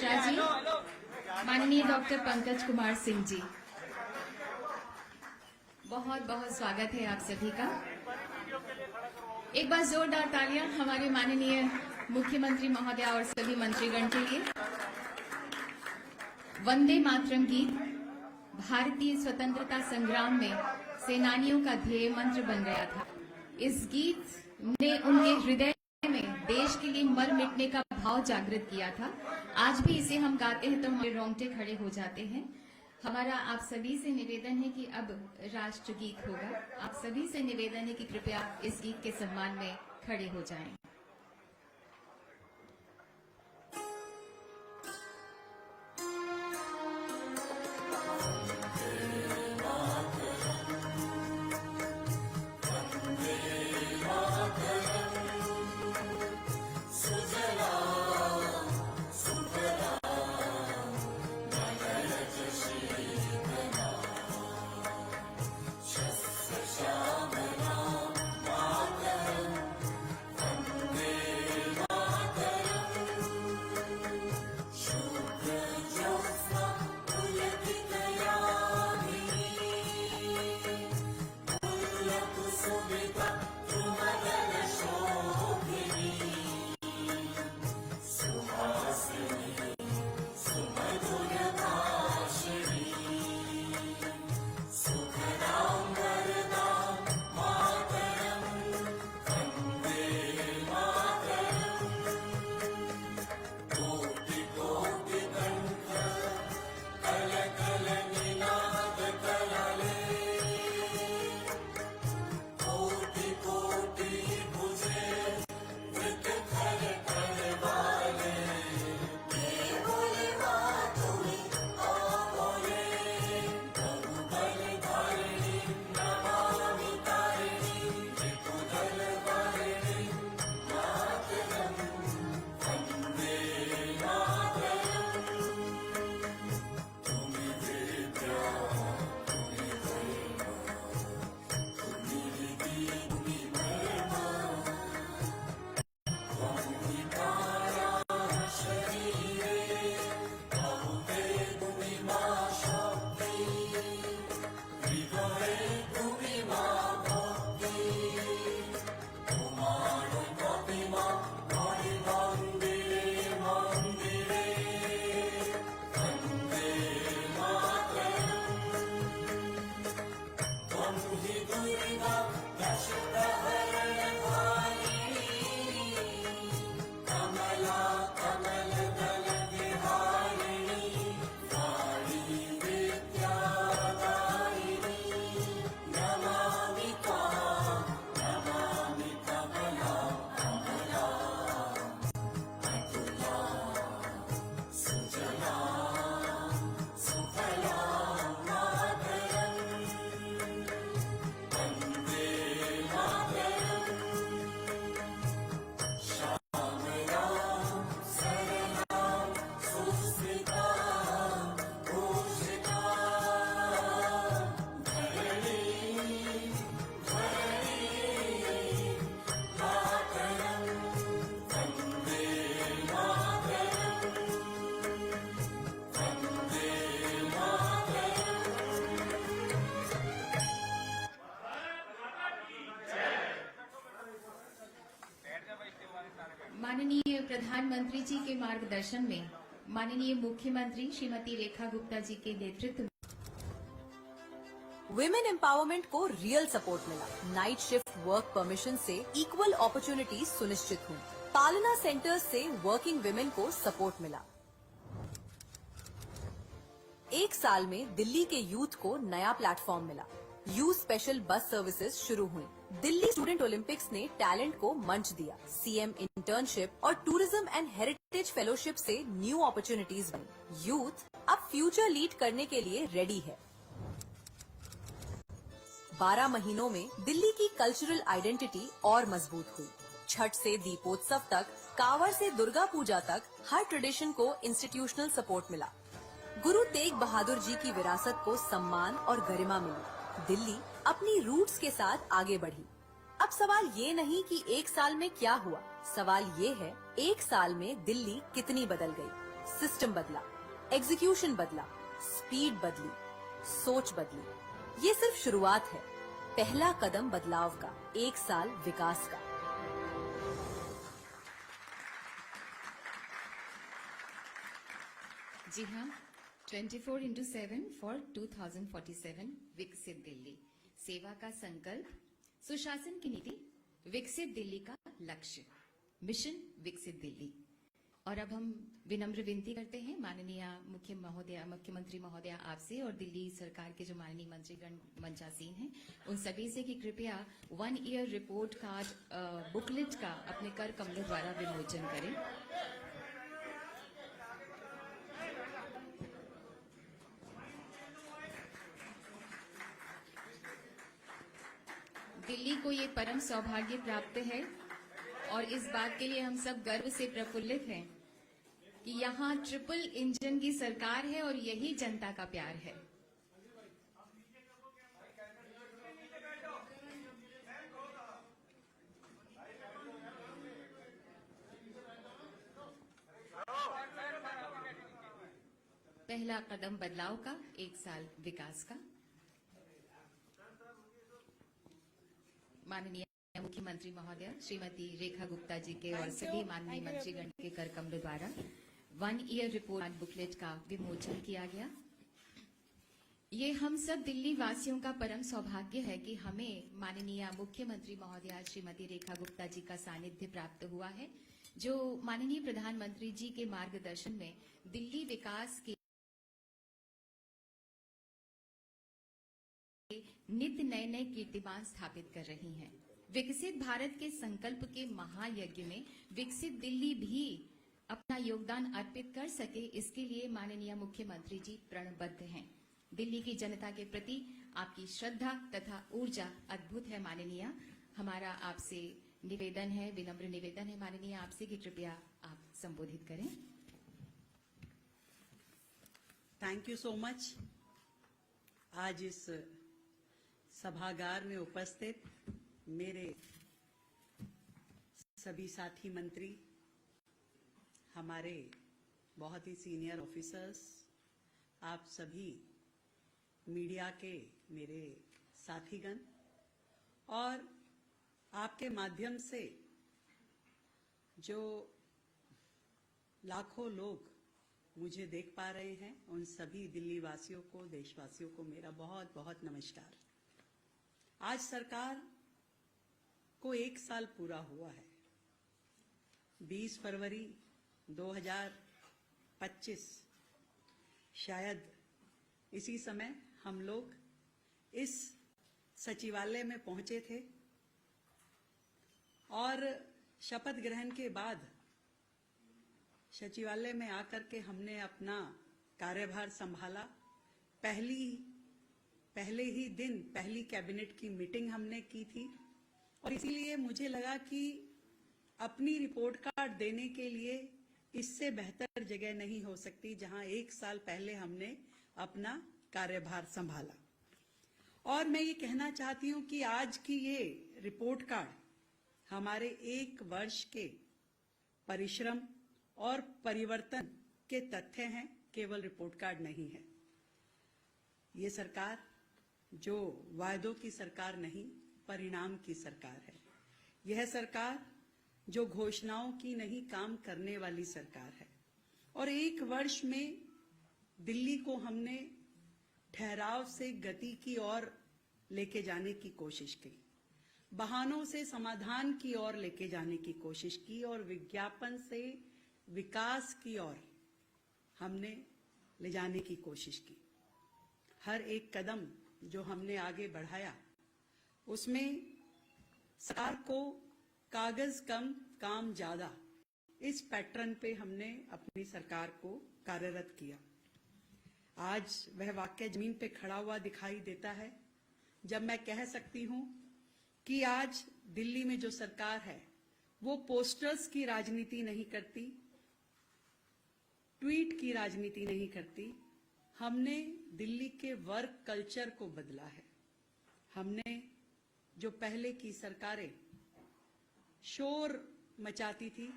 मिश्रा जी, माननीय डॉक्टर पंकज कुमार सिंह जी, बहुत बहुत स्वागत है आप सभी का। एक बार जोरदार तालियां हमारे माननीय मुख्यमंत्री महोदय और सभी मंत्रीगण के लिए। वंदे मातरम गीत भारतीय स्वतंत्रता संग्राम में सेनानियों का ध्येय मंत्र बन गया था। इस गीत ने उनके हृदय में देश के लिए मर मिटने का भाव जागृत किया था। आज भी इसे हम गाते हैं तो हमारे रोंगटे खड़े हो जाते हैं। हमारा आप सभी से निवेदन है कि अब राष्ट्रगीत होगा। आप सभी से निवेदन है कि कृपया इस गीत के सम्मान में खड़े हो जाएं। माननीय प्रधानमंत्री जी के मार्गदर्शन में माननीय मुख्यमंत्री श्रीमती रेखा गुप्ता जी के नेतृत्व में विमेन एम्पावरमेंट को रियल सपोर्ट मिला। नाइट शिफ्ट वर्क परमिशन से इक्वल अपॉर्चुनिटीज सुनिश्चित हुई। पालना सेंटर्स से वर्किंग विमेन को सपोर्ट मिला। एक साल में दिल्ली के यूथ को नया प्लेटफॉर्म मिला। यूथ स्पेशल बस सर्विसेज शुरू हुई। दिल्ली स्टूडेंट ओलंपिक्स ने टैलेंट को मंच दिया। सीएम इंटर्नशिप और टूरिज्म एंड हेरिटेज फेलोशिप से न्यू अपॉर्चुनिटीज बनी। यूथ अब फ्यूचर लीड करने के लिए रेडी है। 12 महीनों में दिल्ली की कल्चरल आइडेंटिटी और मजबूत हुई। छठ से दीपोत्सव तक, कांवड़ से दुर्गा पूजा तक हर ट्रेडिशन को इंस्टीट्यूशनल सपोर्ट मिला। गुरु तेग बहादुर जी की विरासत को सम्मान और गरिमा मिली। दिल्ली अपनी रूट्स के साथ आगे बढ़ी। अब सवाल ये नहीं कि एक साल में क्या हुआ, सवाल ये है एक साल में दिल्ली कितनी बदल गई। सिस्टम बदला, एग्जीक्यूशन बदला, स्पीड बदली, सोच बदली। ये सिर्फ शुरुआत है, पहला कदम बदलाव का, 1 साल विकास का। जी हाँ, 24/7 फॉर 2047 विकसित दिल्ली, सेवा का संकल्प, सुशासन की नीति, विकसित दिल्ली का लक्ष्य, मिशन विकसित दिल्ली। और अब हम विनम्र विनती करते हैं माननीय मुख्यमंत्री महोदया आपसे और दिल्ली सरकार के जो माननीय मंत्रीगण मंचासीन हैं उन सभी से कि कृपया 1 ईयर रिपोर्ट कार्ड बुकलेट का अपने कर कमलों द्वारा विमोचन करें। दिल्ली को ये परम सौभाग्य प्राप्त है और इस बात के लिए हम सब गर्व से प्रफुल्लित हैं कि यहाँ ट्रिपल इंजन की सरकार है और यही जनता का प्यार है। पहला कदम बदलाव का, 1 साल विकास का। माननीय मुख्यमंत्री महोदया श्रीमती रेखा गुप्ता जी के और सभी माननीय मंत्रीगण के कर कमलों द्वारा 1 ईयर रिपोर्ट बुकलेट का विमोचन किया गया। ये हम सब दिल्ली वासियों का परम सौभाग्य है कि हमें माननीय मुख्यमंत्री महोदया श्रीमती रेखा गुप्ता जी का सानिध्य प्राप्त हुआ है, जो माननीय प्रधानमंत्री जी के मार्गदर्शन में दिल्ली विकास के नित्य नए नए कीर्तिमान स्थापित कर रही हैं। विकसित भारत के संकल्प के महायज्ञ में विकसित दिल्ली भी अपना योगदान अर्पित कर सके, इसके लिए माननीय मुख्यमंत्री जी प्रणबद्ध हैं। दिल्ली की जनता के प्रति आपकी श्रद्धा तथा ऊर्जा अद्भुत है माननीय। हमारा आपसे निवेदन है, विनम्र निवेदन है माननीय आपसे कि कृपया आप संबोधित करें। Thank you so much. आज इस सभागार में उपस्थित मेरे सभी साथी मंत्री, हमारे बहुत ही सीनियर ऑफिसर्स, आप सभी मीडिया के मेरे साथीगण और आपके माध्यम से जो लाखों लोग मुझे देख पा रहे हैं, उन सभी दिल्ली वासियों को, देशवासियों को मेरा बहुत बहुत नमस्कार। आज सरकार को 1 साल पूरा हुआ है। 20 फरवरी 2025 शायद इसी समय हम लोग इस सचिवालय में पहुंचे थे और शपथ ग्रहण के बाद सचिवालय में आकर के हमने अपना कार्यभार संभाला। पहले ही दिन पहली कैबिनेट की मीटिंग हमने की थी और इसीलिए मुझे लगा कि अपनी रिपोर्ट कार्ड देने के लिए इससे बेहतर जगह नहीं हो सकती जहां 1 साल पहले हमने अपना कार्यभार संभाला। और मैं ये कहना चाहती हूं कि आज की ये रिपोर्ट कार्ड हमारे 1 वर्ष के परिश्रम और परिवर्तन के तथ्य हैं, केवल रिपोर्ट कार्ड नहीं है। ये सरकार जो वायदों की सरकार नहीं, परिणाम की सरकार है। यह सरकार जो घोषणाओं की नहीं, काम करने वाली सरकार है। और 1 वर्ष में दिल्ली को हमने ठहराव से गति की ओर लेके जाने की कोशिश की, बहानों से समाधान की ओर लेके जाने की कोशिश की और विज्ञापन से विकास की ओर हमने ले जाने की कोशिश की। हर एक कदम जो हमने आगे बढ़ाया उसमें सरकार को कागज कम काम ज्यादा, इस पैटर्न पे हमने अपनी सरकार को कार्यरत किया। आज वह वाक्य जमीन पे खड़ा हुआ दिखाई देता है जब मैं कह सकती हूं कि आज दिल्ली में जो सरकार है वो पोस्टर्स की राजनीति नहीं करती, ट्वीट की राजनीति नहीं करती। हमने दिल्ली के वर्क कल्चर को बदला है। हमने जो पहले की सरकारें शोर मचाती थी,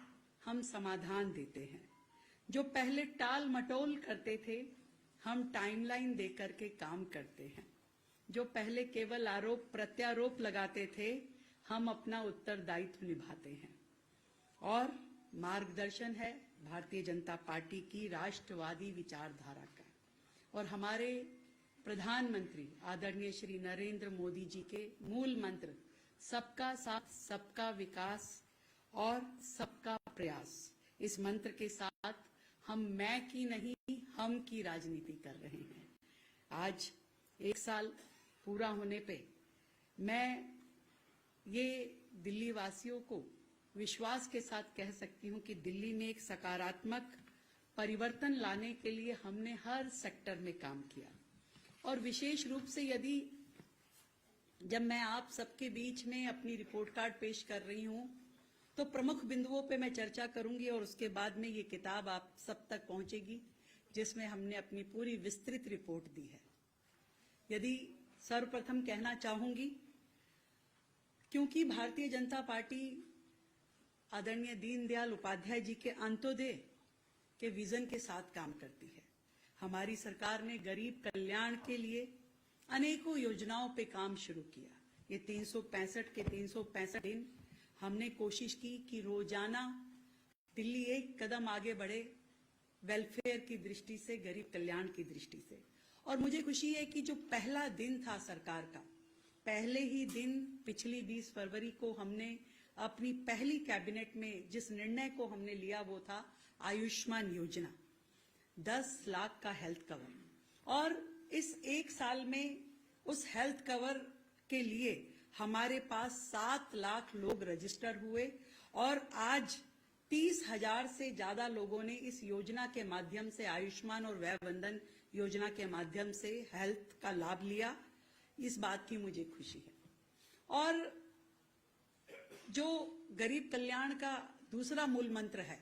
हम समाधान देते हैं। जो पहले टाल मटोल करते थे, हम टाइमलाइन देकर के काम करते हैं। जो पहले केवल आरोप प्रत्यारोप लगाते थे, हम अपना उत्तरदायित्व निभाते हैं। और मार्गदर्शन है भारतीय जनता पार्टी की राष्ट्रवादी विचारधारा का और हमारे प्रधानमंत्री आदरणीय श्री नरेंद्र मोदी जी के मूल मंत्र सबका साथ, सबका विकास और सबका प्रयास। इस मंत्र के साथ हम मैं की नहीं, हम की राजनीति कर रहे हैं। आज 1 साल पूरा होने पे मैं ये दिल्ली वासियों को विश्वास के साथ कह सकती हूं कि दिल्ली में एक सकारात्मक परिवर्तन लाने के लिए हमने हर सेक्टर में काम किया। और विशेष रूप से यदि जब मैं आप सबके बीच में अपनी रिपोर्ट कार्ड पेश कर रही हूं, तो प्रमुख बिंदुओं पे मैं चर्चा करूंगी और उसके बाद में ये किताब आप सब तक पहुंचेगी, जिसमें हमने अपनी पूरी विस्तृत रिपोर्ट दी है। यदि सर्वप्रथम कहना चाहूंगी, क्योंकि भारतीय जनता पार्टी आदरणीय दीनदयाल उपाध्याय जी के अंत्योदय के विजन के साथ काम करती है। हमारी सरकार ने गरीब कल्याण के लिए अनेकों योजनाओं पे काम शुरू किया। ये 365 के 365 दिन हमने कोशिश की कि रोजाना दिल्ली एक कदम आगे बढ़े वेलफेयर की दृष्टि से, गरीब कल्याण की दृष्टि से। और मुझे खुशी है कि जो पहला दिन था सरकार का, पहले ही दिन पिछली 20 फरवरी को हमने अपनी पहली कैबिनेट में जिस निर्णय को हमने लिया वो था आयुष्मान योजना, 10 लाख का हेल्थ कवर। और इस 1 साल में उस हेल्थ कवर के लिए हमारे पास 7 लाख लोग रजिस्टर हुए और आज 30,000 से ज्यादा लोगों ने इस योजना के माध्यम से, आयुष्मान और वय वंदन योजना के माध्यम से हेल्थ का लाभ लिया। इस बात की मुझे खुशी है। और जो गरीब कल्याण का दूसरा मूल मंत्र है,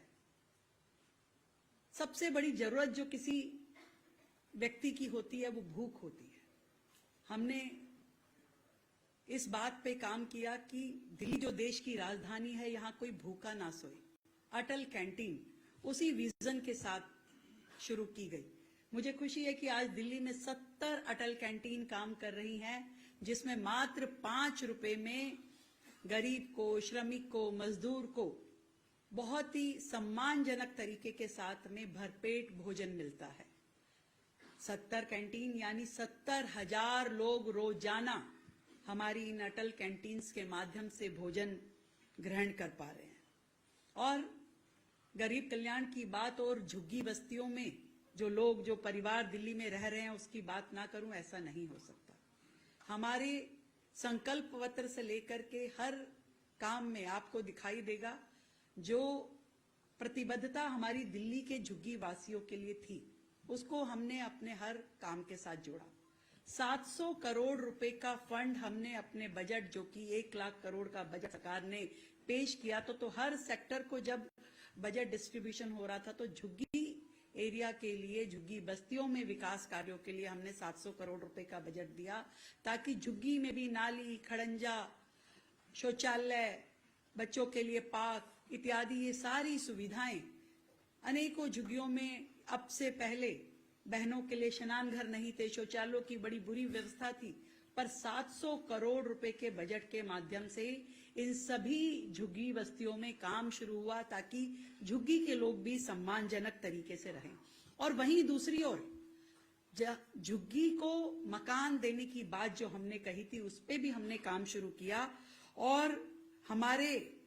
सबसे बड़ी जरूरत जो किसी व्यक्ति की होती है वो भूख होती है। हमने इस बात पे काम किया कि दिल्ली जो देश की राजधानी है, यहां कोई भूखा ना सोए। अटल कैंटीन उसी विजन के साथ शुरू की गई। मुझे खुशी है कि आज दिल्ली में 70 अटल कैंटीन काम कर रही हैं, जिसमें मात्र 5 रुपए में गरीब को, श्रमिक को, मजदूर को बहुत ही सम्मानजनक तरीके के साथ में भरपेट भोजन मिलता है। 70 कैंटीन यानी 70,000 लोग रोजाना हमारी इन अटल कैंटीन्स के माध्यम से भोजन ग्रहण कर पा रहे हैं। और गरीब कल्याण की बात और झुग्गी बस्तियों में जो लोग, जो परिवार दिल्ली में रह रहे हैं, उसकी बात ना करूं ऐसा नहीं हो सकता। हमारे संकल्प पत्र से लेकर के हर काम में आपको दिखाई देगा जो प्रतिबद्धता हमारी दिल्ली के झुग्गी वासियों के लिए थी, उसको हमने अपने हर काम के साथ जोड़ा। 700 करोड़ रुपए का फंड हमने अपने बजट, जो कि 1 लाख करोड़ का बजट सरकार ने पेश किया, तो हर सेक्टर को जब बजट डिस्ट्रीब्यूशन हो रहा था तो झुग्गी एरिया के लिए, झुग्गी बस्तियों में विकास कार्यों के लिए हमने 700 करोड़ रुपए का बजट दिया, ताकि झुग्गी में भी नाली, खड़ंजा, शौचालय, बच्चों के लिए पार्क इत्यादि ये सारी सुविधाएं अनेकों झुग्गियों में। अब से पहले बहनों के लिए स्नान घर नहीं थे, शौचालयों की बड़ी बुरी व्यवस्था थी, पर 700 करोड़ रुपए के बजट के माध्यम से इन सभी झुग्गी बस्तियों में काम शुरू हुआ, ताकि झुग्गी के लोग भी सम्मानजनक तरीके से रहें। और वहीं दूसरी ओर झुग्गी को मकान देने की बात जो हमने कही थी, उस पे भी हमने काम शुरू किया। और हमारे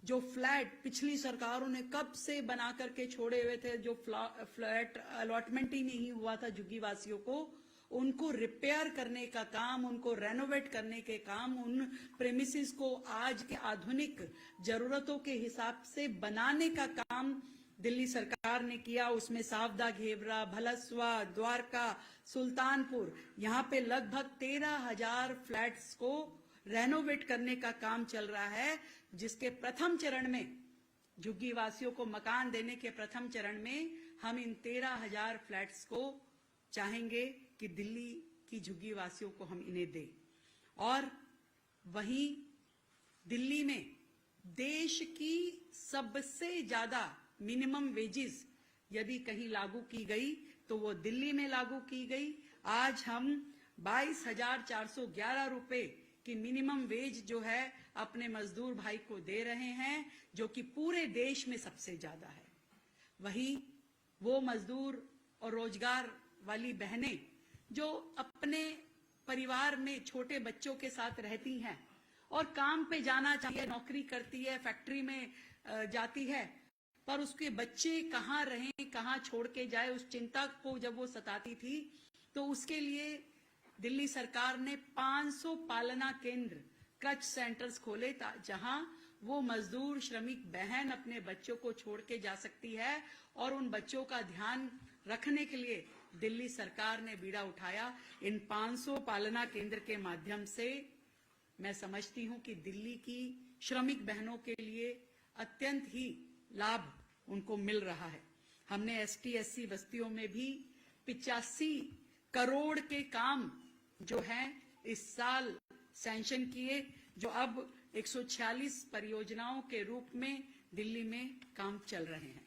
जो फ्लैट पिछली सरकारों ने कब से बना करके छोड़े हुए थे, जो फ्लैट अलॉटमेंट ही नहीं हुआ था झुग्गी वासियों को, उनको रिपेयर करने का काम, उनको रेनोवेट करने के काम, उन प्रेमिसेस को आज के आधुनिक जरूरतों के हिसाब से बनाने का काम दिल्ली सरकार ने किया। उसमें सावदा, घेवरा, भलसवा, द्वारका, सुल्तानपुर, यहाँ पे लगभग 13,000 फ्लैट्स को रेनोवेट करने का काम चल रहा है, जिसके प्रथम चरण में, झुग्गी वासियों को मकान देने के प्रथम चरण में, हम इन 13,000 फ्लैट्स को चाहेंगे कि दिल्ली की झुग्गी वासियों को हम इन्हें दें। और वहीं दिल्ली में देश की सबसे ज्यादा मिनिमम वेजेस यदि कहीं लागू की गई तो वो दिल्ली में लागू की गई। आज हम 22,411 रुपए की मिनिमम वेज जो है अपने मजदूर भाई को दे रहे हैं, जो कि पूरे देश में सबसे ज्यादा है। वही वो मजदूर और रोजगार वाली बहनें जो अपने परिवार में छोटे बच्चों के साथ रहती हैं और काम पे जाना चाहिए, नौकरी करती है, फैक्ट्री में जाती है, पर उसके बच्चे कहाँ रहें, कहाँ छोड़ के जाए, उस चिंता को जब वो सताती थी तो उसके लिए दिल्ली सरकार ने 500 पालना केंद्र, क्रच सेंटर्स खोले जहां वो मजदूर श्रमिक बहन अपने बच्चों को छोड़ के जा सकती है और उन बच्चों का ध्यान रखने के लिए दिल्ली सरकार ने बीड़ा उठाया। इन 500 पालना केंद्र के माध्यम से मैं समझती हूं कि दिल्ली की श्रमिक बहनों के लिए अत्यंत ही लाभ उनको मिल रहा है। हमने ST/SC बस्तियों में भी 85 करोड़ के काम जो हैं इस साल सैंक्शन किए, जो अब 146 परियोजनाओं के रूप में दिल्ली में काम चल रहे हैं।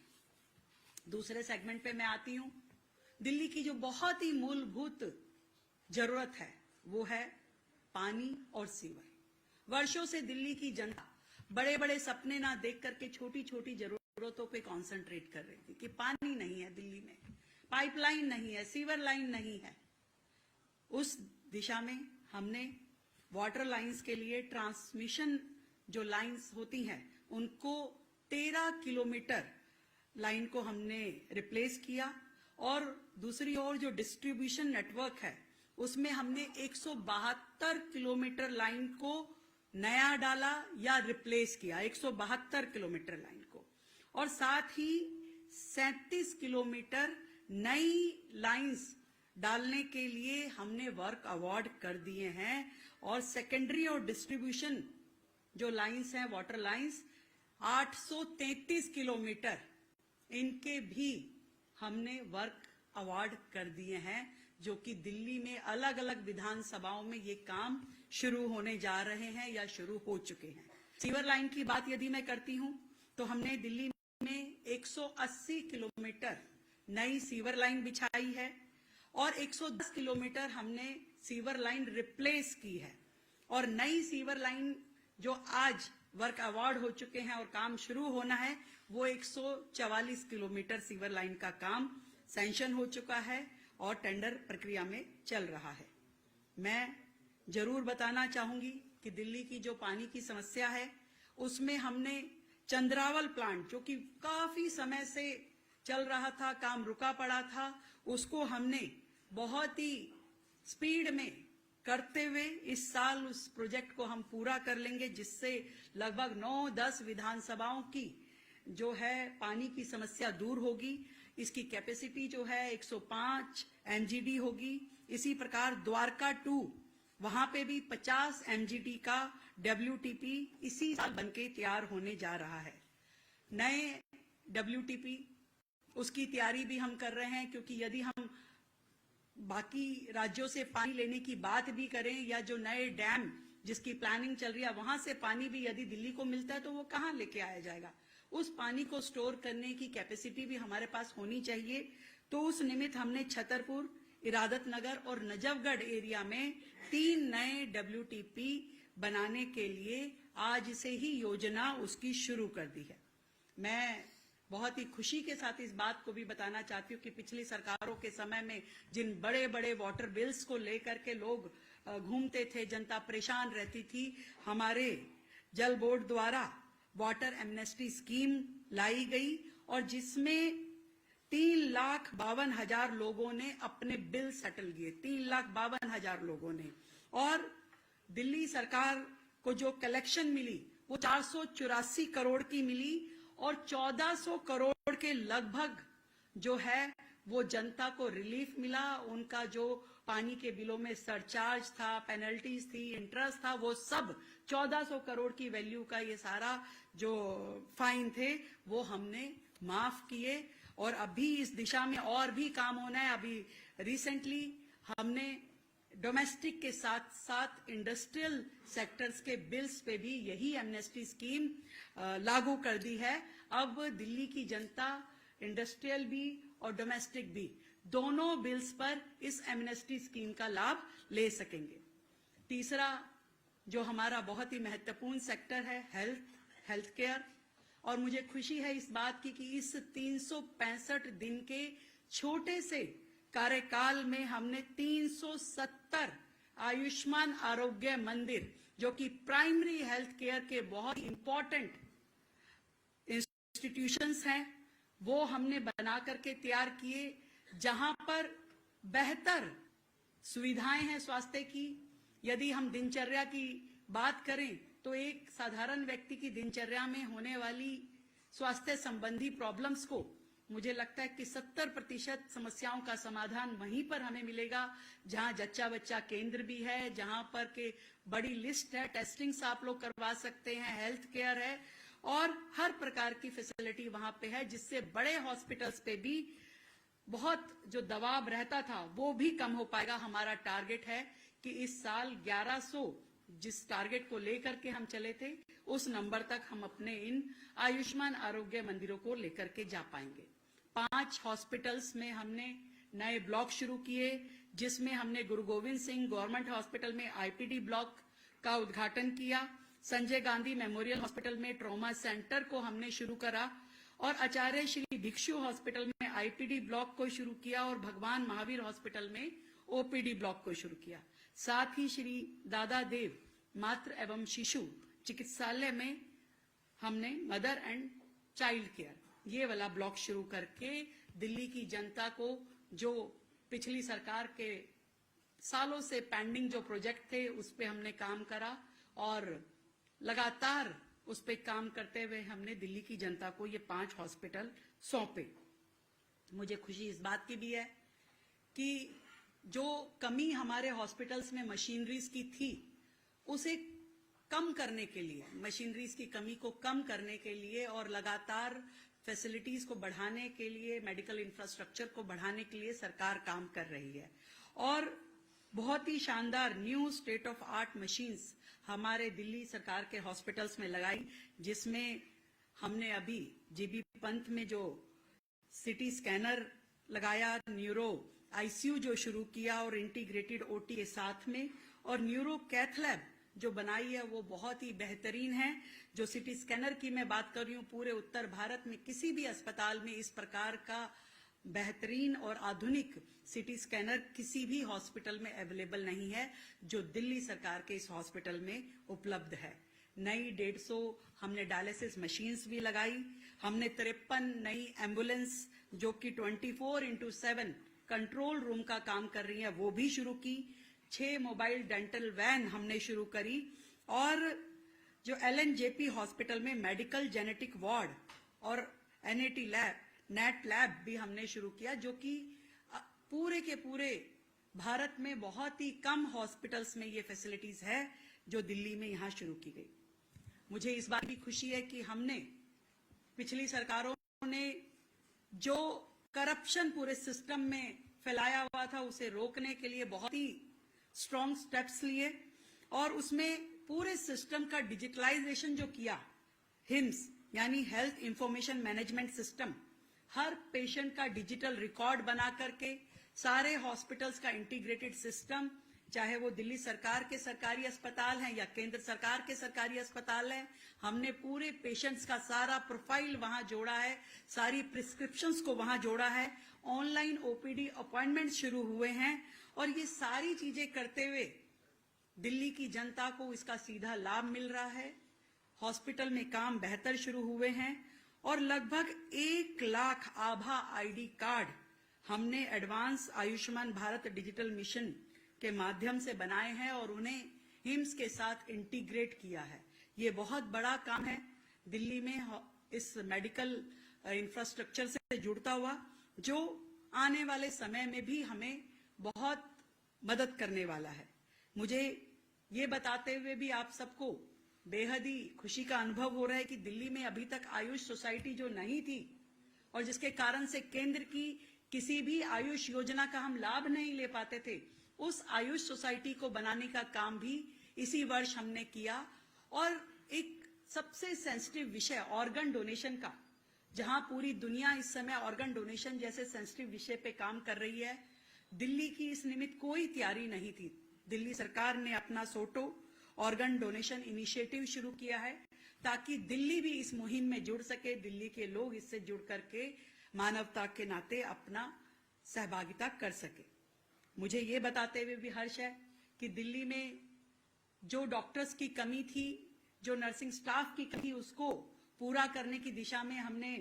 दूसरे सेगमेंट पे मैं आती हूं। दिल्ली की जो बहुत ही मूलभूत जरूरत है वो है पानी और सीवर। वर्षों से दिल्ली की जनता बड़े बड़े सपने ना देख करके छोटी छोटी जरूरतों पे कंसंट्रेट कर रही थी कि पानी नहीं है दिल्ली में, पाइपलाइन नहीं है, सीवर लाइन नहीं है। उस दिशा में हमने वाटर लाइंस के लिए ट्रांसमिशन जो लाइंस होती हैं उनको 13 किलोमीटर लाइन को हमने रिप्लेस किया और दूसरी ओर जो डिस्ट्रीब्यूशन नेटवर्क है उसमें हमने 172 किलोमीटर लाइन को नया डाला या रिप्लेस किया, 172 किलोमीटर लाइन को, और साथ ही 37 किलोमीटर नई लाइंस डालने के लिए हमने वर्क अवार्ड कर दिए हैं। और सेकेंडरी और डिस्ट्रीब्यूशन जो लाइंस हैं, वाटर लाइंस, 833 किलोमीटर, इनके भी हमने वर्क अवार्ड कर दिए हैं, जो कि दिल्ली में अलग अलग विधानसभाओं में ये काम शुरू होने जा रहे हैं या शुरू हो चुके हैं। सीवर लाइन की बात यदि मैं करती हूं तो हमने दिल्ली में 180 किलोमीटर नई सीवर लाइन बिछाई है और 110 किलोमीटर हमने सीवर लाइन रिप्लेस की है। और नई सीवर लाइन जो आज वर्क अवार्ड हो चुके हैं और काम शुरू होना है, वो 144 किलोमीटर सीवर लाइन का काम सैंक्शन हो चुका है और टेंडर प्रक्रिया में चल रहा है। मैं जरूर बताना चाहूंगी कि दिल्ली की जो पानी की समस्या है उसमें हमने चंद्रावल प्लांट, जो कि काफी समय से चल रहा था, काम रुका पड़ा था, उसको हमने बहुत ही स्पीड में करते हुए इस साल उस प्रोजेक्ट को हम पूरा कर लेंगे, जिससे लगभग 9-10 विधानसभाओं की जो है पानी की समस्या दूर होगी। इसकी कैपेसिटी जो है 105 MGD होगी। इसी प्रकार द्वारका 2, वहां पे भी 50 MGD का WTP इसी साल बनके तैयार होने जा रहा है। नए WTP उसकी तैयारी भी हम कर रहे हैं, क्योंकि यदि हम बाकी राज्यों से पानी लेने की बात भी करें या जो नए डैम जिसकी प्लानिंग चल रही है वहां से पानी भी यदि दिल्ली को मिलता है तो वो कहां लेके आया जाएगा। उस पानी को स्टोर करने की कैपेसिटी भी हमारे पास होनी चाहिए। तो उस निमित्त हमने छतरपुर, इरादत नगर और नजफगढ़ एरिया में 3 नए WTP बनाने के लिए आज से ही योजना उसकी शुरू कर दी है। मैं बहुत ही खुशी के साथ इस बात को भी बताना चाहती हूँ कि पिछली सरकारों के समय में जिन बड़े बड़े वाटर बिल्स को लेकर के लोग घूमते थे, जनता परेशान रहती थी, हमारे जल बोर्ड द्वारा वाटर एमनेस्टी स्कीम लाई गई और जिसमें 3,52,000 लोगों ने अपने बिल सेटल किए, 3,52,000 लोगों ने। और दिल्ली सरकार को जो कलेक्शन मिली वो 484 करोड़ की मिली और 1400 करोड़ के लगभग जो है वो जनता को रिलीफ मिला। उनका जो पानी के बिलों में सरचार्ज था, पेनल्टीज थी, इंटरेस्ट था, वो सब 1400 करोड़ की वैल्यू का ये सारा जो फाइन थे वो हमने माफ किए। और अभी इस दिशा में और भी काम होना है। अभी रिसेंटली हमने डोमेस्टिक के साथ साथ इंडस्ट्रियल सेक्टर्स के बिल्स पे भी यही एमनेस्टी स्कीम लागू कर दी है। अब दिल्ली की जनता इंडस्ट्रियल भी और डोमेस्टिक भी, दोनों बिल्स पर इस एमनेस्टी स्कीम का लाभ ले सकेंगे। तीसरा जो हमारा बहुत ही महत्वपूर्ण सेक्टर है, हेल्थ केयर, और मुझे खुशी है इस बात की कि इस 365 दिन के छोटे से कार्यकाल में हमने 370 आयुष्मान आरोग्य मंदिर, जो कि प्राइमरी हेल्थ केयर के बहुत इंपॉर्टेंट इंस्टीट्यूशंस हैं, वो हमने बना करके तैयार किए, जहां पर बेहतर सुविधाएं हैं स्वास्थ्य की। यदि हम दिनचर्या की बात करें तो एक साधारण व्यक्ति की दिनचर्या में होने वाली स्वास्थ्य संबंधी प्रॉब्लम्स को मुझे लगता है कि 70% समस्याओं का समाधान वहीं पर हमें मिलेगा, जहां जच्चा बच्चा केंद्र भी है, जहां पर के बड़ी लिस्ट है, टेस्टिंग्स आप लोग करवा सकते हैं, हेल्थ केयर है और हर प्रकार की फैसिलिटी वहां पे है, जिससे बड़े हॉस्पिटल्स पे भी बहुत जो दबाव रहता था वो भी कम हो पाएगा। हमारा टारगेट है कि इस साल 1100 जिस टारगेट को लेकर के हम चले थे, उस नंबर तक हम अपने इन आयुष्मान आरोग्य मंदिरों को लेकर के जा पाएंगे। 5 हॉस्पिटल्स में हमने नए ब्लॉक शुरू किए, जिसमें हमने गुरु गोविंद सिंह गवर्नमेंट हॉस्पिटल में आईपीडी ब्लॉक का उद्घाटन किया, संजय गांधी मेमोरियल हॉस्पिटल में ट्रॉमा सेंटर को हमने शुरू करा और आचार्य श्री भिक्षु हॉस्पिटल में आईपीडी ब्लॉक को शुरू किया और भगवान महावीर हॉस्पिटल में ओपीडी ब्लॉक को शुरू किया। साथ ही श्री दादा देव मातृ एवं शिशु चिकित्सालय में हमने मदर एंड चाइल्ड केयर ये वाला ब्लॉक शुरू करके दिल्ली की जनता को, जो पिछली सरकार के सालों से पेंडिंग जो प्रोजेक्ट थे उस पे हमने काम करा और लगातार उस पे काम करते हुए हमने दिल्ली की जनता को ये 5 हॉस्पिटल सौंपे। मुझे खुशी इस बात की भी है कि जो कमी हमारे हॉस्पिटल्स में मशीनरीज की थी, उसे कम करने के लिए, मशीनरीज की कमी को कम करने के लिए और लगातार फैसिलिटीज को बढ़ाने के लिए, मेडिकल इंफ्रास्ट्रक्चर को बढ़ाने के लिए सरकार काम कर रही है। और बहुत ही शानदार new state of art machines हमारे दिल्ली सरकार के हॉस्पिटल्स में लगाई, जिसमें हमने अभी जीबी पंत में जो सिटी स्कैनर लगाया, न्यूरो आईसीयू जो शुरू किया और इंटीग्रेटेड ओटी के साथ में, और न्यूरो कैथ लैब जो बनाई है वो बहुत ही बेहतरीन है। जो सिटी स्कैनर की मैं बात कर रही हूँ, पूरे उत्तर भारत में किसी भी अस्पताल में इस प्रकार का बेहतरीन और आधुनिक सिटी स्कैनर किसी भी हॉस्पिटल में अवेलेबल नहीं है, जो दिल्ली सरकार के इस हॉस्पिटल में उपलब्ध है। नई 150 हमने डायलिसिस मशीन्स भी लगाई। हमने 53 नई एम्बुलेंस जो कि 24/7 कंट्रोल रूम का काम कर रही है वो भी शुरू की। 6 मोबाइल डेंटल वैन हमने शुरू करी और जो एलएनजेपी हॉस्पिटल में मेडिकल जेनेटिक वार्ड और एनएटी लैब, नेट लैब भी हमने शुरू किया, जो कि पूरे के पूरे भारत में बहुत ही कम हॉस्पिटल्स में ये फैसिलिटीज है जो दिल्ली में यहां शुरू की गई। मुझे इस बात की खुशी है कि हमने पिछली सरकारों ने जो करप्शन पूरे सिस्टम में फैलाया हुआ था उसे रोकने के लिए बहुत ही स्ट्रॉन्ग स्टेप्स लिए और उसमें पूरे सिस्टम का डिजिटलाइजेशन जो किया, हिम्स यानी हेल्थ इंफॉर्मेशन मैनेजमेंट सिस्टम, हर पेशेंट का डिजिटल रिकॉर्ड बना करके सारे हॉस्पिटल्स का इंटीग्रेटेड सिस्टम, चाहे वो दिल्ली सरकार के सरकारी अस्पताल हैं या केंद्र सरकार के सरकारी अस्पताल हैं, हमने पूरे पेशेंट्स का सारा प्रोफाइल वहां जोड़ा है, सारी प्रिस्क्रिप्शंस को वहां जोड़ा है, ऑनलाइन ओपीडी अपॉइंटमेंट शुरू हुए हैं और ये सारी चीजें करते हुए दिल्ली की जनता को इसका सीधा लाभ मिल रहा है। हॉस्पिटल में काम बेहतर शुरू हुए हैं और लगभग 1 लाख आभा आईडी कार्ड हमने advance Ayushman Bharat digital mission के माध्यम से बनाए हैं और उन्हें हिम्स के साथ इंटीग्रेट किया है। ये बहुत बड़ा काम है दिल्ली में इस मेडिकल इंफ्रास्ट्रक्चर से जुड़ता हुआ, जो आने वाले समय में भी हमें बहुत मदद करने वाला है। मुझे ये बताते हुए भी आप सबको बेहद ही खुशी का अनुभव हो रहा है कि दिल्ली में अभी तक आयुष सोसाइटी जो नहीं थी और जिसके कारण से केंद्र की किसी भी आयुष योजना का हम लाभ नहीं ले पाते थे, उस आयुष सोसाइटी को बनाने का काम भी इसी वर्ष हमने किया। और एक सबसे सेंसिटिव विषय ऑर्गन डोनेशन का, जहां पूरी दुनिया इस समय ऑर्गन डोनेशन जैसे सेंसिटिव विषय पे काम कर रही है, दिल्ली की इस निमित्त कोई तैयारी नहीं थी। दिल्ली सरकार ने अपना सोटो ऑर्गन डोनेशन इनिशिएटिव शुरू किया है ताकि दिल्ली भी इस मुहिम में जुड़ सके, दिल्ली के लोग इससे जुड़ करके मानवता के नाते अपना सहभागिता कर सके। मुझे ये बताते हुए भी हर्ष है कि दिल्ली में जो डॉक्टर्स की कमी थी, जो नर्सिंग स्टाफ की कमी थी, उसको पूरा करने की दिशा में हमने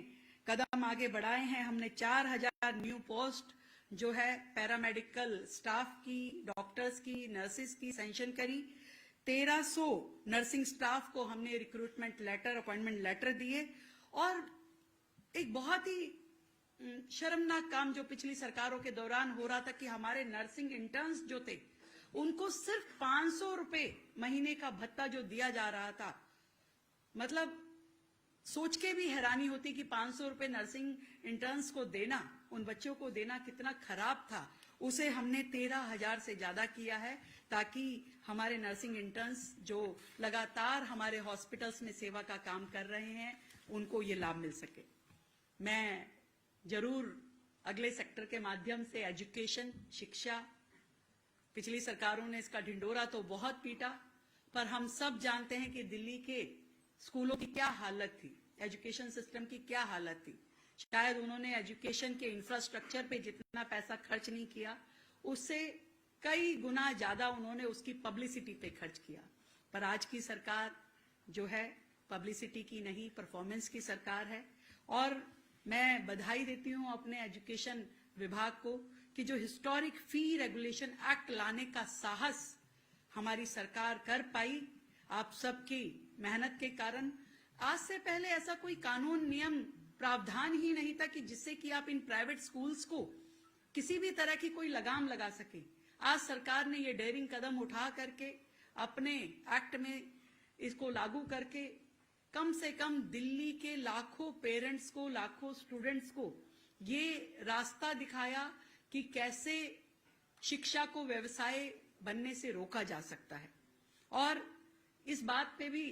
कदम आगे बढ़ाए हैं। हमने 4000 न्यू पोस्ट जो है पैरामेडिकल स्टाफ की, डॉक्टर्स की, नर्सिस की सैंक्शन करी। 1300 नर्सिंग स्टाफ को हमने रिक्रूटमेंट लेटर, अपॉइंटमेंट लेटर दिए। और एक बहुत ही शर्मनाक काम जो पिछली सरकारों के दौरान हो रहा था कि हमारे नर्सिंग इंटर्न्स जो थे उनको सिर्फ 500 रुपए महीने का भत्ता जो दिया जा रहा था, मतलब सोच के भी हैरानी होती कि 500 रुपए नर्सिंग इंटर्न्स को देना, उन बच्चों को देना कितना खराब था। उसे हमने 13,000 से ज्यादा किया है ताकि हमारे नर्सिंग इंटर्न्स जो लगातार हमारे हॉस्पिटल्स में सेवा का काम कर रहे हैं उनको ये लाभ मिल सके। मैं जरूर अगले सेक्टर के माध्यम से एजुकेशन, शिक्षा, पिछली सरकारों ने इसका ढिंडोरा तो बहुत पीटा, पर हम सब जानते हैं कि दिल्ली के स्कूलों की क्या हालत थी, एजुकेशन सिस्टम की क्या हालत थी। शायद उन्होंने एजुकेशन के इंफ्रास्ट्रक्चर पे जितना पैसा खर्च नहीं किया, उससे कई गुना ज्यादा उन्होंने उसकी पब्लिसिटी पे खर्च किया। पर आज की सरकार जो है पब्लिसिटी की नहीं, परफॉर्मेंस की सरकार है। और मैं बधाई देती हूं अपने एजुकेशन विभाग को कि जो हिस्टोरिक फी रेगुलेशन एक्ट लाने का साहस हमारी सरकार कर पाई, आप सबकी मेहनत के कारण। आज से पहले ऐसा कोई कानून, नियम, प्रावधान ही नहीं था कि जिससे कि आप इन प्राइवेट स्कूल्स को किसी भी तरह की कोई लगाम लगा सके। आज सरकार ने ये डेयरिंग कदम उठा करके अपने एक्ट में इसको लागू करके कम से कम दिल्ली के लाखों पेरेंट्स को, लाखों स्टूडेंट्स को ये रास्ता दिखाया कि कैसे शिक्षा को व्यवसाय बनने से रोका जा सकता है। और इस बात पे भी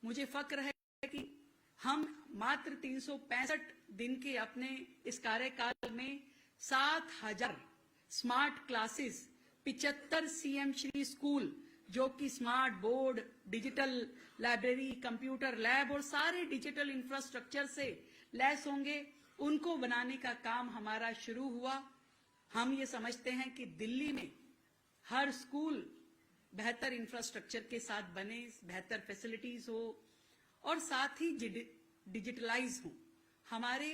मुझे फक्र है कि हम मात्र 365 दिन के अपने इस कार्यकाल में 7000 smart classes, 75 CM Shri school जो कि smart board, digital library, computer lab और सारे डिजिटल इंफ्रास्ट्रक्चर से लैस होंगे, उनको बनाने का काम हमारा शुरू हुआ। हम ये समझते हैं कि दिल्ली में हर स्कूल बेहतर इंफ्रास्ट्रक्चर के साथ बने, बेहतर फैसिलिटीज हो और साथ ही डिजिटलाइज हो। हमारे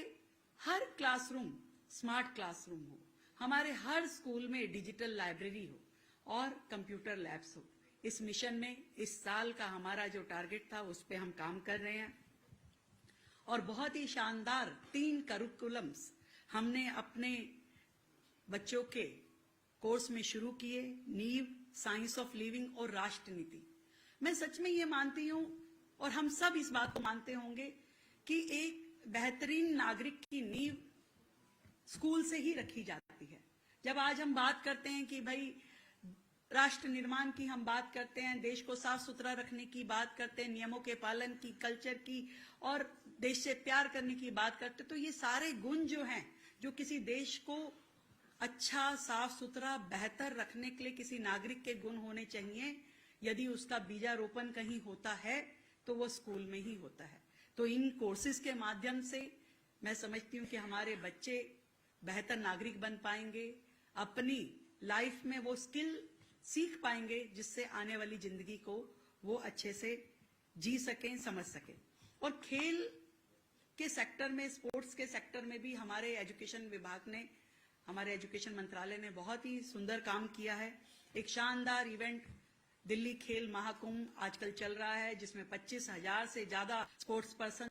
हर क्लासरूम स्मार्ट क्लासरूम हो, हमारे हर स्कूल में डिजिटल लाइब्रेरी हो और कंप्यूटर लैब्स हो। इस मिशन में इस साल का हमारा जो टारगेट था उस पे हम काम कर रहे हैं। और बहुत ही शानदार 3 करिकुलम्स हमने अपने बच्चों के कोर्स में शुरू किए, नींव, साइंस ऑफ लिविंग और राष्ट्र नीति। मैं सच में ये मानती हूं और हम सब इस बात को मानते होंगे कि एक बेहतरीन नागरिक की नींव स्कूल से ही रखी जाती है। जब आज हम बात करते हैं कि भाई राष्ट्र निर्माण की हम बात करते हैं, देश को साफ सुथरा रखने की बात करते हैं, नियमों के पालन की, कल्चर की और देश से प्यार करने की बात करते हैं, तो ये सारे गुण जो हैं, जो किसी देश को अच्छा, साफ सुथरा, बेहतर रखने के लिए किसी नागरिक के गुण होने चाहिए, यदि उसका बीजारोपण कहीं होता है तो वो स्कूल में ही होता है। तो इन कोर्सेज के माध्यम से मैं समझती हूँ कि हमारे बच्चे बेहतर नागरिक बन पाएंगे, अपनी लाइफ में वो स्किल सीख पाएंगे जिससे आने वाली जिंदगी को वो अच्छे से जी सकें, समझ सकें। और खेल के सेक्टर में, स्पोर्ट्स के सेक्टर में भी हमारे एजुकेशन विभाग ने, हमारे एजुकेशन मंत्रालय ने बहुत ही सुंदर काम किया है। एक शानदार इवेंट दिल्ली खेल महाकुंभ आजकल चल रहा है, जिसमें 25,000 से ज्यादा स्पोर्ट्स पर्सन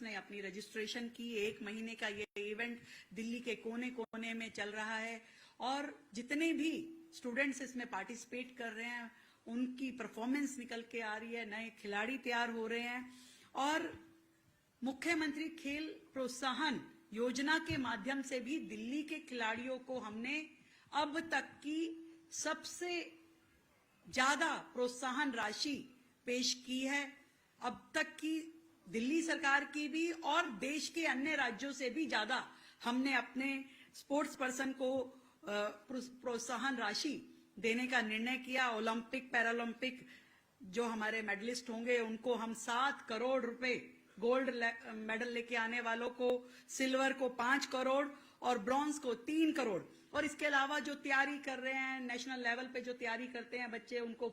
ने अपनी रजिस्ट्रेशन की। 1 महीने का ये इवेंट दिल्ली के कोने कोने में चल रहा है और जितने भी स्टूडेंट्स इसमें पार्टिसिपेट कर रहे हैं उनकी परफॉर्मेंस निकल के आ रही है, नए खिलाड़ी तैयार हो रहे हैं। और मुख्यमंत्री खेल प्रोत्साहन योजना के माध्यम से भी दिल्ली के खिलाड़ियों को हमने अब तक की सबसे ज्यादा प्रोत्साहन राशि पेश की है। अब तक की दिल्ली सरकार की भी और देश के अन्य राज्यों से भी ज्यादा हमने अपने स्पोर्ट्स पर्सन को प्रोत्साहन राशि देने का निर्णय किया। ओलंपिक पैरालंपिक जो हमारे मेडलिस्ट होंगे उनको हम 7 करोड़ रुपए, गोल्ड मेडल लेके आने वालों को, सिल्वर को 5 करोड़ और ब्रॉन्ज को 3 करोड़, और इसके अलावा जो तैयारी कर रहे हैं नेशनल लेवल पे जो तैयारी करते हैं बच्चे उनको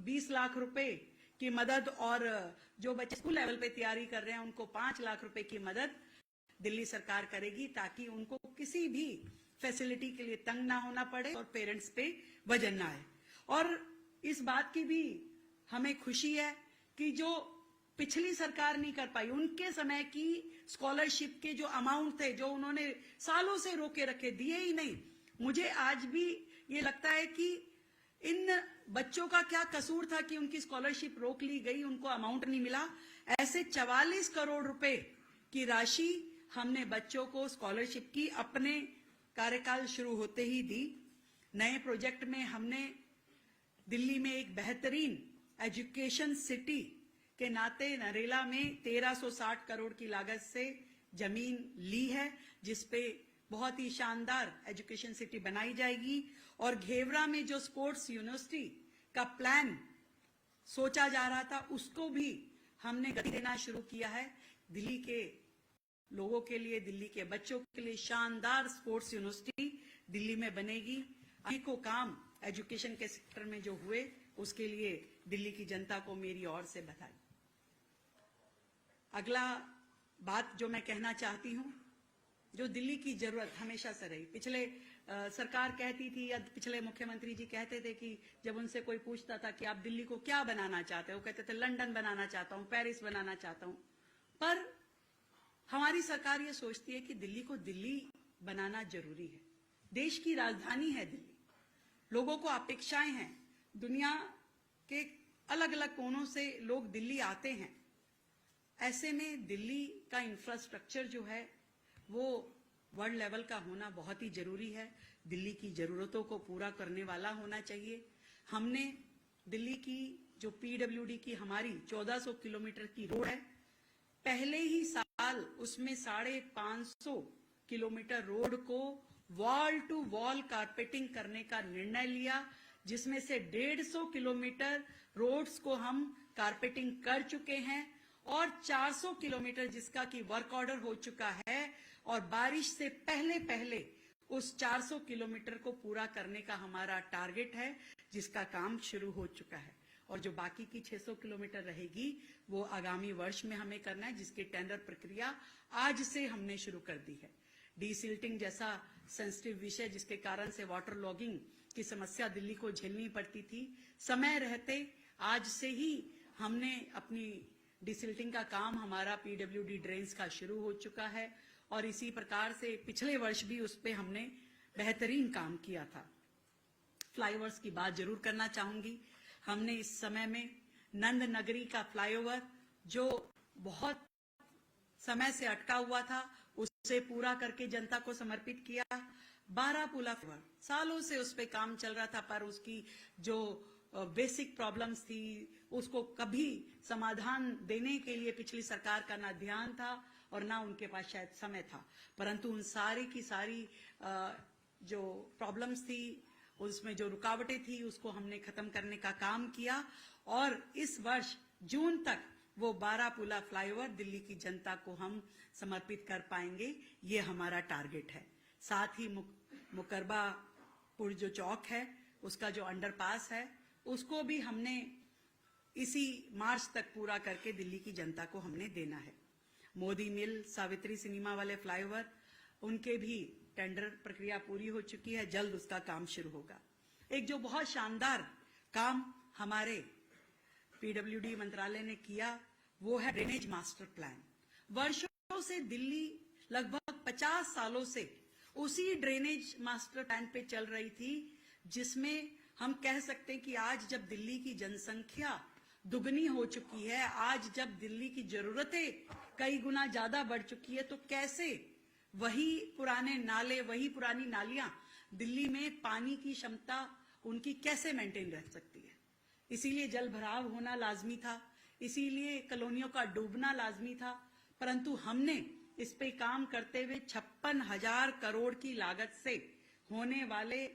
20 लाख रुपए की मदद, और जो बच्चे स्कूल लेवल पे तैयारी कर रहे हैं उनको 5 लाख रुपए की मदद दिल्ली सरकार करेगी, ताकि उनको किसी भी फैसिलिटी के लिए तंग ना होना पड़े और पेरेंट्स पे वजन ना आए। और इस बात की भी हमें खुशी है कि जो पिछली सरकार नहीं कर पाई, उनके समय की स्कॉलरशिप के जो अमाउंट थे जो उन्होंने सालों से रोके रखे, दिए ही नहीं। मुझे आज भी ये लगता है कि इन बच्चों का क्या कसूर था कि उनकी स्कॉलरशिप रोक ली गई, उनको अमाउंट नहीं मिला। ऐसे 44 करोड़ रुपए की राशि हमने बच्चों को स्कॉलरशिप की अपने कार्यकाल शुरू होते ही दी। नए प्रोजेक्ट में हमने दिल्ली में एक बेहतरीन एजुकेशन सिटी के नाते नरेला में 1360 करोड़ की लागत से जमीन ली है, जिसपे बहुत ही शानदार एजुकेशन सिटी बनाई जाएगी। और घेवरा में जो स्पोर्ट्स यूनिवर्सिटी का प्लान सोचा जा रहा था उसको भी हमने गति देना शुरू किया है। दिल्ली के लोगों के लिए, दिल्ली के बच्चों के लिए शानदार स्पोर्ट्स यूनिवर्सिटी दिल्ली में बनेगी। अनेकों काम एजुकेशन के सेक्टर में जो हुए उसके लिए दिल्ली की जनता को मेरी ओर से बधाई। अगला बात जो मैं कहना चाहती हूं, जो दिल्ली की जरूरत हमेशा से रही, पिछले सरकार कहती थी या पिछले मुख्यमंत्री जी कहते थे कि जब उनसे कोई पूछता था कि आप दिल्ली को क्या बनाना चाहते हो, कहते थे लंदन बनाना चाहता हूं, पेरिस बनाना चाहता हूं। पर हमारी सरकार ये सोचती है कि दिल्ली को दिल्ली बनाना जरूरी है। देश की राजधानी है दिल्ली, लोगों को अपेक्षाएं हैं, दुनिया के अलग अलग कोनों से लोग दिल्ली आते हैं। ऐसे में दिल्ली का इंफ्रास्ट्रक्चर जो है वो वर्ल्ड लेवल का होना बहुत ही जरूरी है। दिल्ली की जरूरतों को पूरा करने वाला होना चाहिए। हमने दिल्ली की जो पीडब्ल्यूडी की हमारी 1400 किलोमीटर की रोड है, पहले ही साल उसमें 550 किलोमीटर रोड को वॉल टू वॉल कारपेटिंग करने का निर्णय लिया, जिसमें से 150 किलोमीटर रोड्स को हम कारपेटिंग कर चुके हैं और 400 किलोमीटर जिसका कि वर्क ऑर्डर हो चुका है, और बारिश से पहले पहले उस 400 किलोमीटर को पूरा करने का हमारा टारगेट है, जिसका काम शुरू हो चुका है। और जो बाकी की 600 किलोमीटर रहेगी वो आगामी वर्ष में हमें करना है, जिसकी टेंडर प्रक्रिया आज से हमने शुरू कर दी है। डीसिल्टिंग जैसा सेंसिटिव विषय जिसके कारण से वाटर लॉगिंग की समस्या दिल्ली को झेलनी पड़ती थी, समय रहते आज से ही हमने अपनी डिसिल्टिंग का काम हमारा पीडब्ल्यूडी ड्रेन्स का शुरू हो चुका है, और इसी प्रकार से पिछले वर्ष भी उस पे हमने बेहतरीन काम किया था। फ्लाईओवर्स की बात जरूर करना चाहूंगी। हमने इस समय में नंद नगरी का फ्लाईओवर जो बहुत समय से अटका हुआ था उसे पूरा करके जनता को समर्पित किया। बारापुला फ्लाईओवर सालों से उस पे काम चल रहा था, पर उसकी जो बेसिक प्रॉब्लम्स थी उसको कभी समाधान देने के लिए पिछली सरकार का ना ध्यान था और ना उनके पास शायद समय था। परंतु उन सारी की सारी जो प्रॉब्लम्स थी, उसमें जो रुकावटें थी, उसको हमने खत्म करने का काम किया, और इस वर्ष जून तक वो बारापुला फ्लाईओवर दिल्ली की जनता को हम समर्पित कर पाएंगे, ये हमारा टारगेट है। साथ ही मुकरबापुर जो चौक है उसका जो अंडरपास है उसको भी हमने इसी मार्च तक पूरा करके दिल्ली की जनता को हमने देना है। मोदी मिल, सावित्री सिनेमा वाले फ्लाईओवर, उनके भी टेंडर प्रक्रिया पूरी हो चुकी है, जल्द उसका काम शुरू होगा। एक जो बहुत शानदार काम हमारे पीडब्ल्यूडी मंत्रालय ने किया वो है ड्रेनेज मास्टर प्लान। वर्षों से दिल्ली लगभग 50 सालों से उसी ड्रेनेज मास्टर प्लान पे चल रही थी, जिसमें हम कह सकते हैं कि आज जब दिल्ली की जनसंख्या दुगनी हो चुकी है, आज जब दिल्ली की जरूरतें कई गुना ज्यादा बढ़ चुकी है, तो कैसे वही पुराने नाले, वही पुरानी नालियां दिल्ली में पानी की क्षमता उनकी कैसे मेंटेन रह सकती है। इसीलिए जल भराव होना लाजमी था। इसीलिए कॉलोनियों का डूबना लाजमी था, परंतु हमने इस पे काम करते हुए 56,000 करोड़ की लागत से होने वाले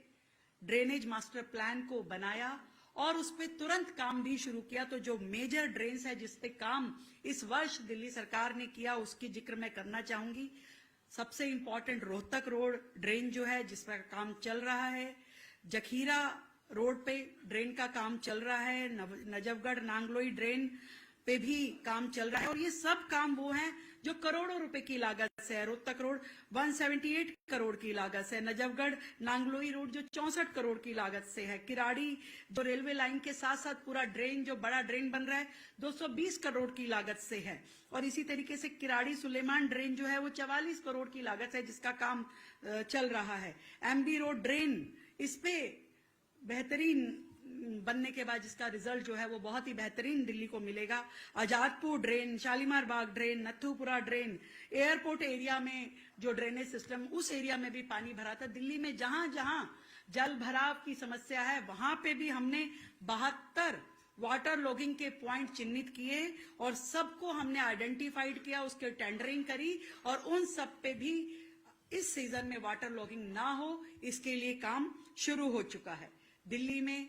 ड्रेनेज मास्टर प्लान को बनाया और उस पे तुरंत काम भी शुरू किया। तो जो मेजर ड्रेन्स है जिस पे काम इस वर्ष दिल्ली सरकार ने किया उसकी जिक्र मैं करना चाहूंगी। सबसे इंपॉर्टेंट रोहतक रोड ड्रेन जो है जिस पर काम चल रहा है, जखीरा रोड पे ड्रेन का काम चल रहा है, नजफगढ़ नांगलोई ड्रेन पे भी काम चल रहा है और ये सब काम वो हैं जो करोड़ों रुपए की लागत से है। रोहतक रोड 178 करोड़ की लागत से है, नजफगढ़ नांगलोई रोड जो 64 करोड़ की लागत से है, किराड़ी जो रेलवे लाइन के साथ साथ पूरा ड्रेन जो बड़ा ड्रेन बन रहा है 220 करोड़ की लागत से है और इसी तरीके से किराड़ी सुलेमान ड्रेन जो है वो 44 करोड़ की लागत है जिसका काम चल रहा है। एमबी रोड ड्रेन इस पे बेहतरीन बनने के बाद जिसका रिजल्ट जो है वो बहुत ही बेहतरीन दिल्ली को मिलेगा। आजादपुर ड्रेन, शालीमार बाग ड्रेन, नथुपुरा ड्रेन, एयरपोर्ट एरिया में जो ड्रेनेज सिस्टम उस एरिया में भी पानी भरा था। दिल्ली में जहां जहां जल भराव की समस्या है वहां पे भी हमने 72 वाटर लॉगिंग के पॉइंट चिन्हित किए और सबको हमने आइडेंटिफाइड किया, उसके टेंडरिंग करी और उन सब पे भी इस सीजन में वाटर लॉगिंग ना हो इसके लिए काम शुरू हो चुका है। दिल्ली में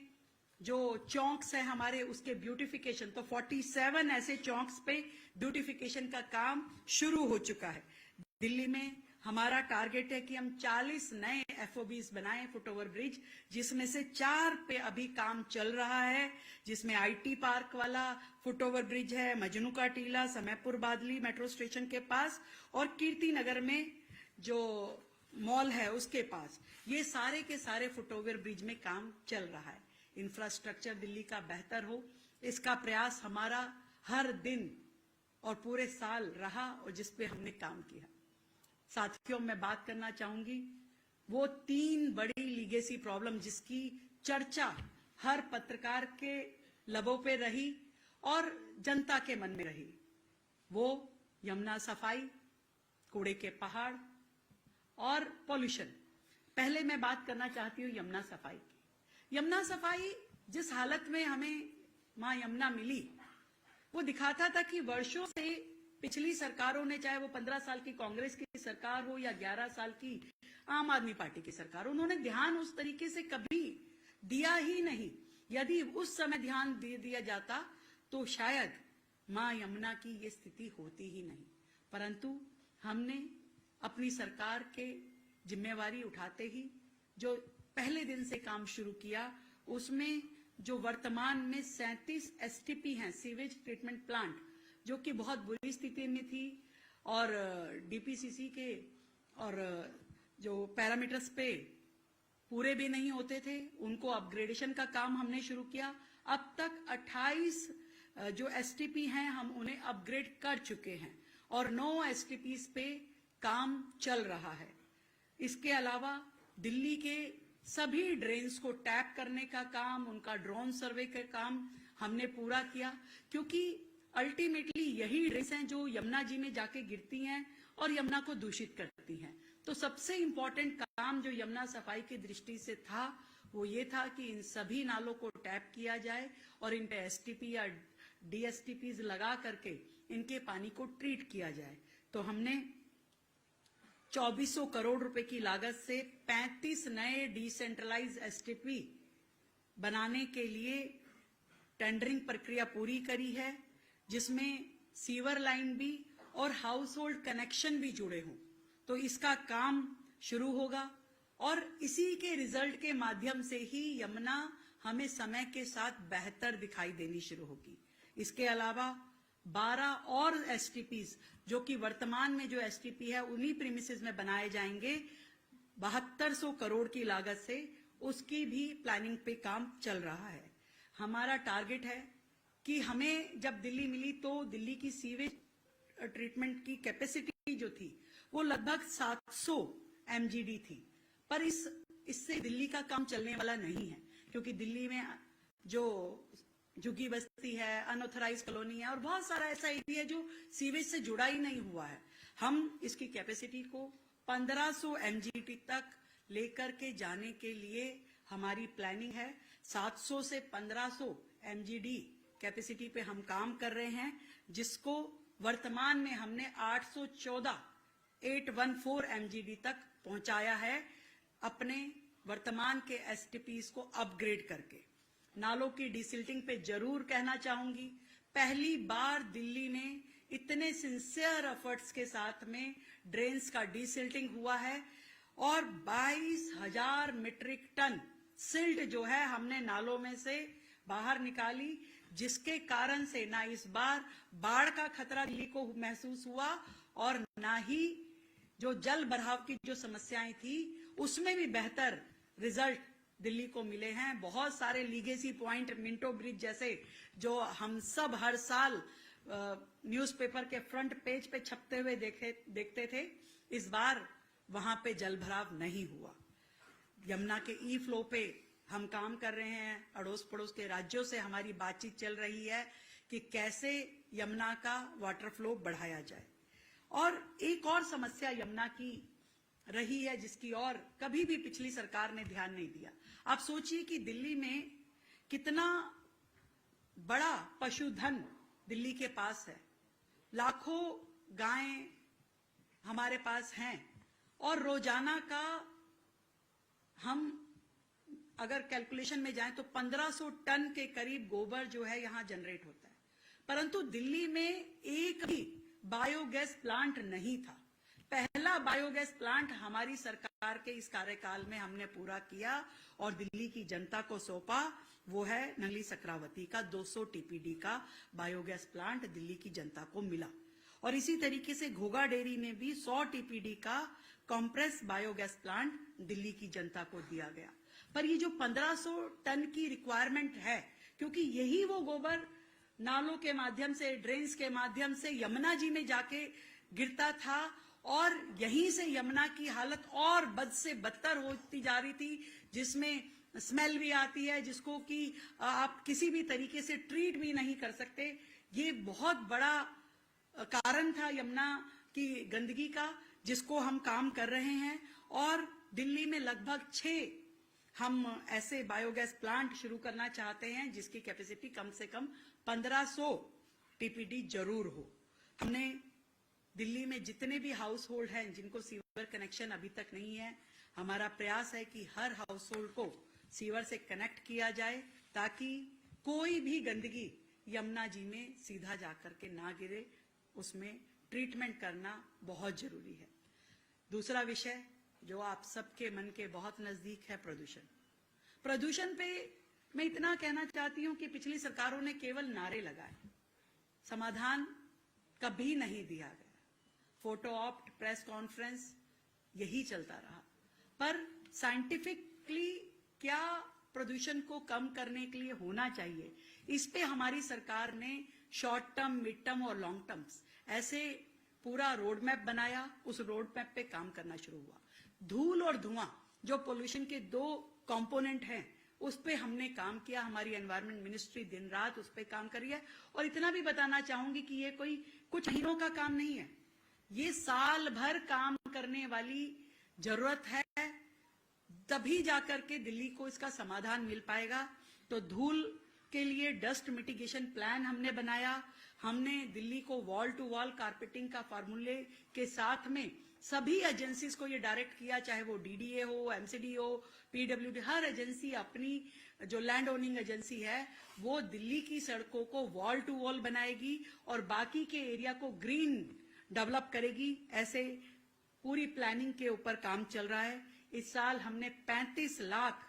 जो चौक्स है हमारे उसके ब्यूटिफिकेशन, तो 47 ऐसे चौक्स पे ब्यूटिफिकेशन का काम शुरू हो चुका है। दिल्ली में हमारा टारगेट है कि हम 40 नए FOBs बनाएं फुट ओवर ब्रिज, जिसमें से 4 पे अभी काम चल रहा है, जिसमें IT पार्क वाला फुट ओवर ब्रिज है, मजनू का टीला, समयपुर बादली मेट्रो स्टेशन के पास और कीर्ति नगर में जो मॉल है उसके पास। ये सारे के सारे फुट ओवर ब्रिज में काम चल रहा है। इंफ्रास्ट्रक्चर दिल्ली का बेहतर हो इसका प्रयास हमारा हर दिन और पूरे साल रहा और जिस पे हमने काम किया। साथियों, मैं बात करना चाहूंगी वो 3 बड़ी लीगेसी प्रॉब्लम जिसकी चर्चा हर पत्रकार के लबों पे रही और जनता के मन में रही, वो यमुना सफाई, कूड़े के पहाड़ और पॉल्यूशन। पहले मैं बात करना चाहती हूँ यमुना सफाई की। यमुना सफाई जिस हालत में हमें मां यमुना मिली वो दिखाता था कि वर्षों से पिछली सरकारों ने, चाहे वो 15 साल की कांग्रेस की सरकार हो या 11 साल की आम आदमी पार्टी की सरकार, उन्होंने ध्यान उस तरीके से कभी दिया ही नहीं। यदि उस समय ध्यान दे दिया जाता तो शायद मां यमुना की ये स्थिति होती ही नहीं। परंतु हमने अपनी सरकार के जिम्मेवारी उठाते ही जो पहले दिन से काम शुरू किया, उसमें जो वर्तमान में 37 STP हैं, सीवेज ट्रीटमेंट प्लांट, जो कि बहुत बुरी स्थिति में थी और DPCC के और जो पैरामीटर्स पे पूरे भी नहीं होते थे, उनको अपग्रेडेशन का काम हमने शुरू किया। अब तक 28 जो STP हैं हम उन्हें अपग्रेड कर चुके हैं और 9 STPs पे काम चल रहा है। इसके अलावा दिल्ली के सभी ड्रेन्स को टैप करने का काम, उनका ड्रोन सर्वे का काम हमने पूरा किया, क्योंकि अल्टीमेटली यही ड्रेन्स हैं जो यमुना जी में जाके गिरती हैं और यमुना को दूषित करती हैं। तो सबसे इंपॉर्टेंट काम जो यमुना सफाई की दृष्टि से था वो ये था कि इन सभी नालों को टैप किया जाए और इन पे STP या DSTPs लगा करके इनके पानी को ट्रीट किया जाए। तो हमने 2400 करोड़ रुपए की लागत से 35 नए डिसेंट्रलाइज STP बनाने के लिए टेंडरिंग प्रक्रिया पूरी करी है, जिसमें सीवर लाइन भी और हाउस होल्ड कनेक्शन भी जुड़े हों। तो इसका काम शुरू होगा और इसी के रिजल्ट के माध्यम से ही यमुना हमें समय के साथ बेहतर दिखाई देनी शुरू होगी। इसके अलावा 12 और STPs जो कि वर्तमान में जो STP है उन्हीं प्रीमिसेस में बनाए जाएंगे 7200 करोड़ की लागत से, उसकी भी प्लानिंग पे काम चल रहा है। हमारा टारगेट है कि हमें जब दिल्ली मिली तो दिल्ली की सीवेज ट्रीटमेंट की कैपेसिटी जो थी वो लगभग 700 MGD थी, पर इससे दिल्ली का काम चलने वाला नहीं है, क्योंकि दिल्ली में जो झुग्गी बस्ती है, अनऑथराइज कॉलोनी है और बहुत सारा ऐसा एरिया जो सीवेज से जुड़ा ही नहीं हुआ है। हम इसकी कैपेसिटी को 1500 MGD तक लेकर के जाने के लिए हमारी प्लानिंग है। 700 से 1500 MGD कैपेसिटी पे हम काम कर रहे हैं, जिसको वर्तमान में हमने 814 MGD तक पहुंचाया है अपने वर्तमान के एसटीपीज को अपग्रेड करके। नालों की डिसिल्टिंग पे जरूर कहना चाहूंगी, पहली बार दिल्ली में इतने सिंसियर एफर्ट्स के साथ में ड्रेन्स का डिसिल्टिंग हुआ है और 22,000 मीट्रिक टन सिल्ट जो है हमने नालों में से बाहर निकाली, जिसके कारण से ना इस बार बाढ़ का खतरा दिल्ली को महसूस हुआ और ना ही जो जल भराव की जो समस्याएं थी उसमें भी बेहतर रिजल्ट दिल्ली को मिले हैं। बहुत सारे लीगेसी पॉइंट, मिंटो ब्रिज जैसे जो हम सब हर साल न्यूज़पेपर के फ्रंट पेज पे छपते हुए देखते थे, इस बार वहां पे जल भराव नहीं हुआ। यमुना के ई फ्लो पे हम काम कर रहे हैं, अड़ोस पड़ोस के राज्यों से हमारी बातचीत चल रही है कि कैसे यमुना का वाटर फ्लो बढ़ाया जाए। और एक और समस्या यमुना की रही है जिसकी और कभी भी पिछली सरकार ने ध्यान नहीं दिया। आप सोचिए कि दिल्ली में कितना बड़ा पशुधन दिल्ली के पास है, लाखों गायें हमारे पास हैं और रोजाना का हम अगर कैलकुलेशन में जाएं तो 1500 टन के करीब गोबर जो है यहां जनरेट होता है, परंतु दिल्ली में एक भी बायोगैस प्लांट नहीं था। पहला बायोगैस प्लांट हमारी सरकार के इस कार्यकाल में हमने पूरा किया और दिल्ली की जनता को सौंपा, वो है नली सक्रावती का 200 टीपीडी का बायोगैस प्लांट दिल्ली की जनता को मिला। और इसी तरीके से घोघा डेयरी ने भी 100 टीपीडी का कॉम्प्रेस बायोगैस प्लांट दिल्ली की जनता को दिया गया। पर ये जो 1500 टन की रिक्वायरमेंट है, क्योंकि यही वो गोबर नालों के माध्यम से, ड्रेन्स के माध्यम से यमुना जी में जाके गिरता था और यहीं से यमुना की हालत और बद से बदतर होती जा रही थी, जिसमें स्मेल भी आती है, जिसको कि आप किसी भी तरीके से ट्रीट भी नहीं कर सकते। ये बहुत बड़ा कारण था यमुना की गंदगी का, जिसको हम काम कर रहे हैं। और दिल्ली में लगभग 6 हम ऐसे बायोगैस प्लांट शुरू करना चाहते हैं जिसकी कैपेसिटी कम से कम 1500 टीपीडी जरूर हो। हमने दिल्ली में जितने भी हाउस होल्ड हैं जिनको सीवर कनेक्शन अभी तक नहीं है, हमारा प्रयास है कि हर हाउस होल्ड को सीवर से कनेक्ट किया जाए ताकि कोई भी गंदगी यमुना जी में सीधा जाकर के ना गिरे, उसमें ट्रीटमेंट करना बहुत जरूरी है। दूसरा विषय जो आप सबके मन के बहुत नजदीक है, प्रदूषण। प्रदूषण पे मैं इतना कहना चाहती हूं कि पिछली सरकारों ने केवल नारे लगाए, समाधान कभी नहीं दिया गया। फोटो ऑप्ट, प्रेस कॉन्फ्रेंस, यही चलता रहा। पर साइंटिफिकली क्या प्रदूषण को कम करने के लिए होना चाहिए, इस पे हमारी सरकार ने शॉर्ट टर्म, मिड टर्म और लॉन्ग टर्म्स ऐसे पूरा रोड मैप बनाया। उस रोड मैप पे काम करना शुरू हुआ। धूल और धुआं जो पोल्यूशन के 2 कंपोनेंट हैं, उस पे हमने काम किया। हमारी एनवायरनमेंट मिनिस्ट्री दिन रात उस पे काम कर रही है। और इतना भी बताना चाहूंगी कि ये कोई कुछ महीनों का काम नहीं है, ये साल भर काम करने वाली जरूरत है, तभी जाकर के दिल्ली को इसका समाधान मिल पाएगा। तो धूल के लिए डस्ट मिटिगेशन प्लान हमने बनाया। हमने दिल्ली को वॉल टू वॉल कारपेटिंग का फार्मूले के साथ में सभी एजेंसीज को ये डायरेक्ट किया, चाहे वो डीडीए हो, एमसीडी हो, पीडब्ल्यूडी, हर एजेंसी अपनी जो लैंड ओनिंग एजेंसी है वो दिल्ली की सड़कों को वॉल टू वॉल बनाएगी और बाकी के एरिया को ग्रीन डेवलप करेगी। ऐसे पूरी प्लानिंग के ऊपर काम चल रहा है। इस साल हमने 35 लाख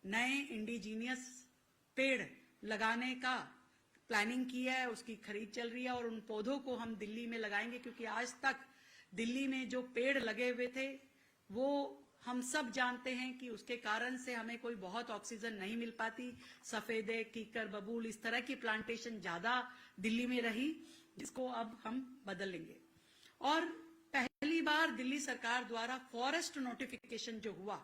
नए इंडिजीनियस पेड़ लगाने का प्लानिंग की है, उसकी खरीद चल रही है और उन पौधों को हम दिल्ली में लगाएंगे, क्योंकि आज तक दिल्ली में जो पेड़ लगे हुए थे वो हम सब जानते हैं कि उसके कारण से हमें कोई बहुत ऑक्सीजन नहीं मिल पाती। सफेदे, कीकर, बबूल, इस तरह की प्लांटेशन ज्यादा दिल्ली में रही, जिसको अब हम बदलेंगे। और पहली बार दिल्ली सरकार द्वारा फॉरेस्ट नोटिफिकेशन जो हुआ,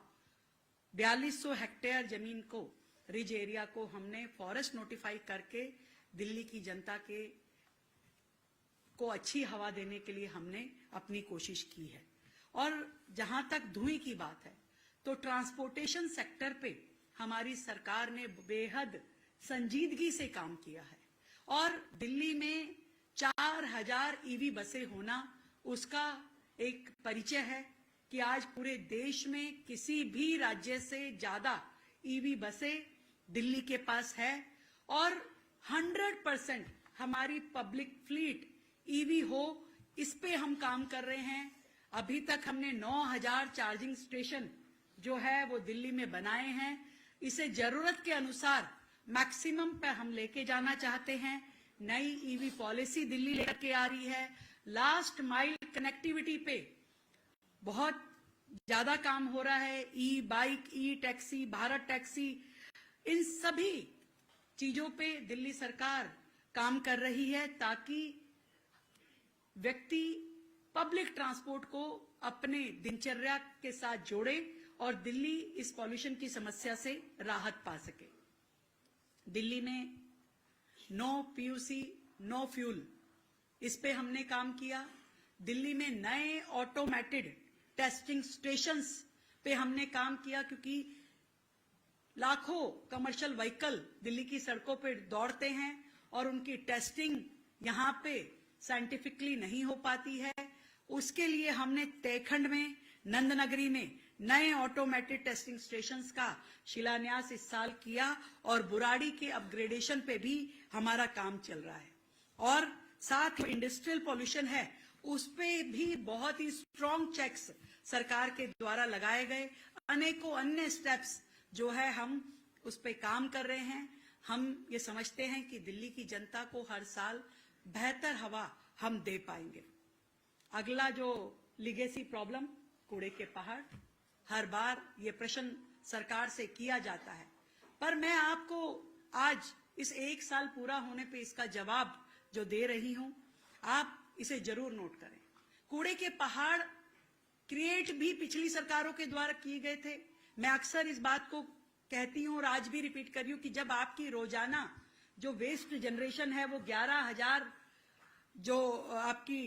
4200 हेक्टेयर जमीन को, रिज एरिया को हमने फॉरेस्ट नोटिफाई करके दिल्ली की जनता को अच्छी हवा देने के लिए हमने अपनी कोशिश की है। और जहां तक धुएं की बात है, तो ट्रांसपोर्टेशन सेक्टर पे हमारी सरकार ने बेहद संजीदगी से काम किया है और दिल्ली में 4000 ईवी बसें होना उसका एक परिचय है कि आज पूरे देश में किसी भी राज्य से ज्यादा ईवी बसें दिल्ली के पास है और 100% हमारी पब्लिक फ्लीट ईवी हो, इस पे हम काम कर रहे हैं। अभी तक हमने 9000 चार्जिंग स्टेशन जो है वो दिल्ली में बनाए हैं। इसे जरूरत के अनुसार मैक्सिमम पे हम लेके जाना चाहते हैं। नई ईवी पॉलिसी दिल्ली लेकर के आ रही है। लास्ट माइल कनेक्टिविटी पे बहुत ज्यादा काम हो रहा है। ई बाइक, ई टैक्सी, भारत टैक्सी, इन सभी चीजों पे दिल्ली सरकार काम कर रही है ताकि व्यक्ति पब्लिक ट्रांसपोर्ट को अपने दिनचर्या के साथ जोड़े और दिल्ली इस पॉल्यूशन की समस्या से राहत पा सके। दिल्ली में नो पीयूसी नो फ्यूल, इस पे हमने काम किया। दिल्ली में नए ऑटोमेटेड टेस्टिंग स्टेशंस पे हमने काम किया क्योंकि लाखों कमर्शियल व्हीकल दिल्ली की सड़कों पे दौड़ते हैं और उनकी टेस्टिंग यहाँ पे साइंटिफिकली नहीं हो पाती है। उसके लिए हमने तयखंड में, नंदनगरी में नए ऑटोमेटेड टेस्टिंग स्टेशंस का शिलान्यास इस साल किया और बुराड़ी के अपग्रेडेशन पे भी हमारा काम चल रहा है। और साथ ही इंडस्ट्रियल पॉल्यूशन है, उस पे भी बहुत ही स्ट्रॉन्ग चेक्स सरकार के द्वारा लगाए गए। अनेकों अन्य स्टेप्स जो है हम उस पे काम कर रहे हैं। हम ये समझते हैं कि दिल्ली की जनता को हर साल बेहतर हवा हम दे पाएंगे। अगला जो लिगेसी प्रॉब्लम, कूड़े के पहाड़, हर बार ये प्रश्न सरकार से किया जाता है, पर मैं आपको आज इस 1 साल पूरा होने पे इसका जवाब जो दे रही हूं, आप इसे जरूर नोट करें। कूड़े के पहाड़ क्रिएट भी पिछली सरकारों के द्वारा किए गए थे। मैं अक्सर इस बात को कहती हूं और आज भी रिपीट कर रही हूं कि जब आपकी रोजाना जो वेस्ट जनरेशन है वो 11,000 जो आपकी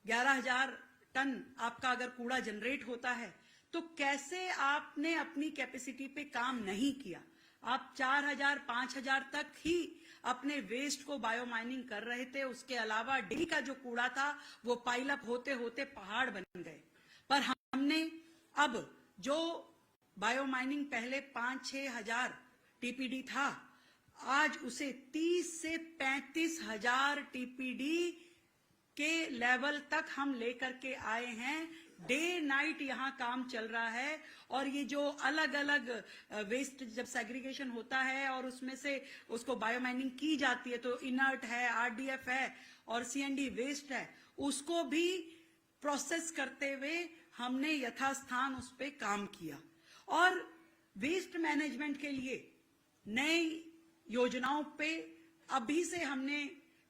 11,000 टन आपका अगर कूड़ा जनरेट होता है तो कैसे आपने अपनी कैपेसिटी पे काम नहीं किया। आप 4,000 5,000 तक ही अपने वेस्ट को बायोमाइनिंग कर रहे थे। उसके अलावा डेली का जो कूड़ा था वो पाइल अप होते होते पहाड़ बन गए। पर हमने अब जो बायोमाइनिंग पहले 5-6 हजार टीपीडी था, आज उसे 30 से 35,000 टीपीडी के लेवल तक हम लेकर के आए हैं। डे नाइट यहाँ काम चल रहा है और ये जो अलग अलग वेस्ट जब सेग्रीगेशन होता है और उसमें से उसको बायोमाइनिंग की जाती है तो इनर्ट है, आरडीएफ है और सीएनडी वेस्ट है, उसको भी प्रोसेस करते हुए हमने यथास्थान उस पे काम किया। और वेस्ट मैनेजमेंट के लिए नई योजनाओं पे अभी से हमने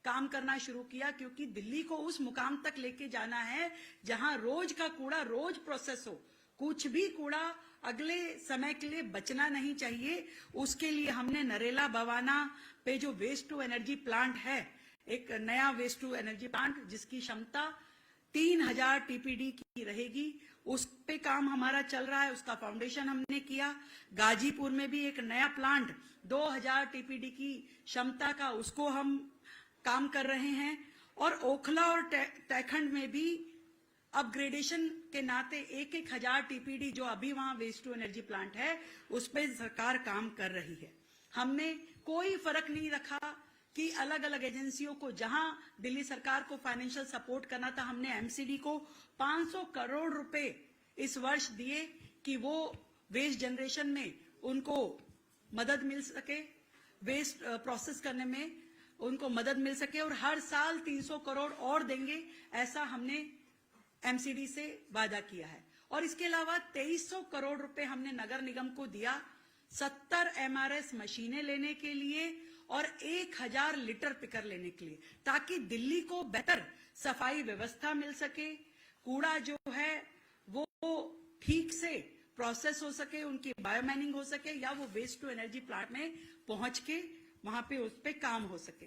काम करना शुरू किया क्योंकि दिल्ली को उस मुकाम तक लेके जाना है जहां रोज का कूड़ा रोज प्रोसेस हो। कुछ भी कूड़ा अगले समय के लिए बचना नहीं चाहिए। उसके लिए हमने नरेला बवाना पे जो वेस्ट टू एनर्जी प्लांट है, एक नया वेस्ट टू एनर्जी प्लांट जिसकी क्षमता 3,000 टीपीडी की रहेगी, उस पे काम हमारा चल रहा है। उसका फाउंडेशन हमने किया। गाजीपुर में भी एक नया प्लांट 2,000 टीपीडी की क्षमता का, उसको हम काम कर रहे हैं। और ओखला और तयखंड में भी अपग्रेडेशन के नाते 1,000 टीपीडी जो अभी वहां वेस्ट टू एनर्जी प्लांट है उस पर सरकार काम कर रही है। हमने कोई फर्क नहीं रखा कि अलग अलग एजेंसियों को, जहां दिल्ली सरकार को फाइनेंशियल सपोर्ट करना था, हमने एमसीडी को 500 करोड़ रुपए इस वर्ष दिए कि वो वेस्ट जनरेशन में उनको मदद मिल सके, वेस्ट प्रोसेस करने में उनको मदद मिल सके। और हर साल 300 करोड़ और देंगे, ऐसा हमने एमसीडी से वादा किया है। और इसके अलावा 2300 करोड़ रुपए हमने नगर निगम को दिया 70 एमआरएस मशीनें लेने के लिए और 1,000 लिटर पिकर लेने के लिए, ताकि दिल्ली को बेहतर सफाई व्यवस्था मिल सके, कूड़ा जो है वो ठीक से प्रोसेस हो सके, उनकी बायोमाइनिंग हो सके या वो वेस्ट टू एनर्जी प्लांट में पहुंच के वहां पे उस पे काम हो सके।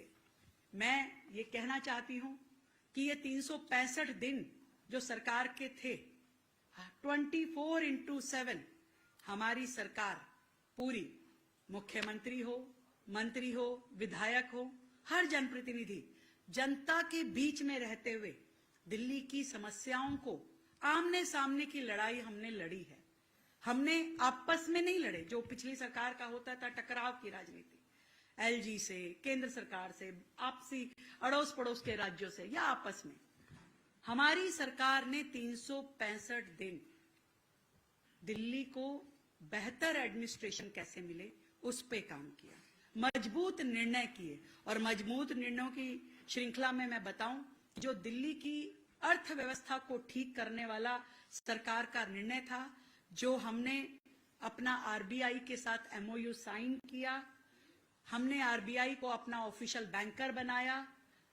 मैं ये कहना चाहती हूं कि ये 365 दिन जो सरकार के थे, 24/7 हमारी सरकार पूरी, मुख्यमंत्री हो, मंत्री हो, विधायक हो, हर जनप्रतिनिधि जनता के बीच में रहते हुए दिल्ली की समस्याओं को आमने सामने की लड़ाई हमने लड़ी है। हमने आपस में नहीं लड़े, जो पिछली सरकार का होता था टकराव की राजनीति, एलजी से, केंद्र सरकार से, आपसी अड़ोस पड़ोस के राज्यों से या आपस में। हमारी सरकार ने 365 दिन दिल्ली को बेहतर एडमिनिस्ट्रेशन कैसे मिले उस पे काम किया, मजबूत निर्णय किए। और मजबूत निर्णयों की श्रृंखला में मैं बताऊं, जो दिल्ली की अर्थव्यवस्था को ठीक करने वाला सरकार का निर्णय था, जो हमने अपना आरबीआई के साथ एमओयू साइन किया, हमने आरबीआई को अपना ऑफिशियल बैंकर बनाया।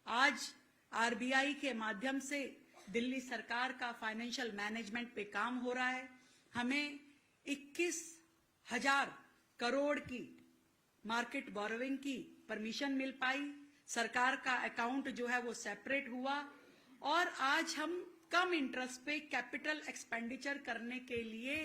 आज आरबीआई के माध्यम से दिल्ली सरकार का फाइनेंशियल मैनेजमेंट पे काम हो रहा है। हमें 21,000 करोड़ की मार्केट बोरोविंग की परमिशन मिल पाई, सरकार का अकाउंट जो है वो सेपरेट हुआ, और आज हम कम इंटरेस्ट पे कैपिटल एक्सपेंडिचर करने के लिए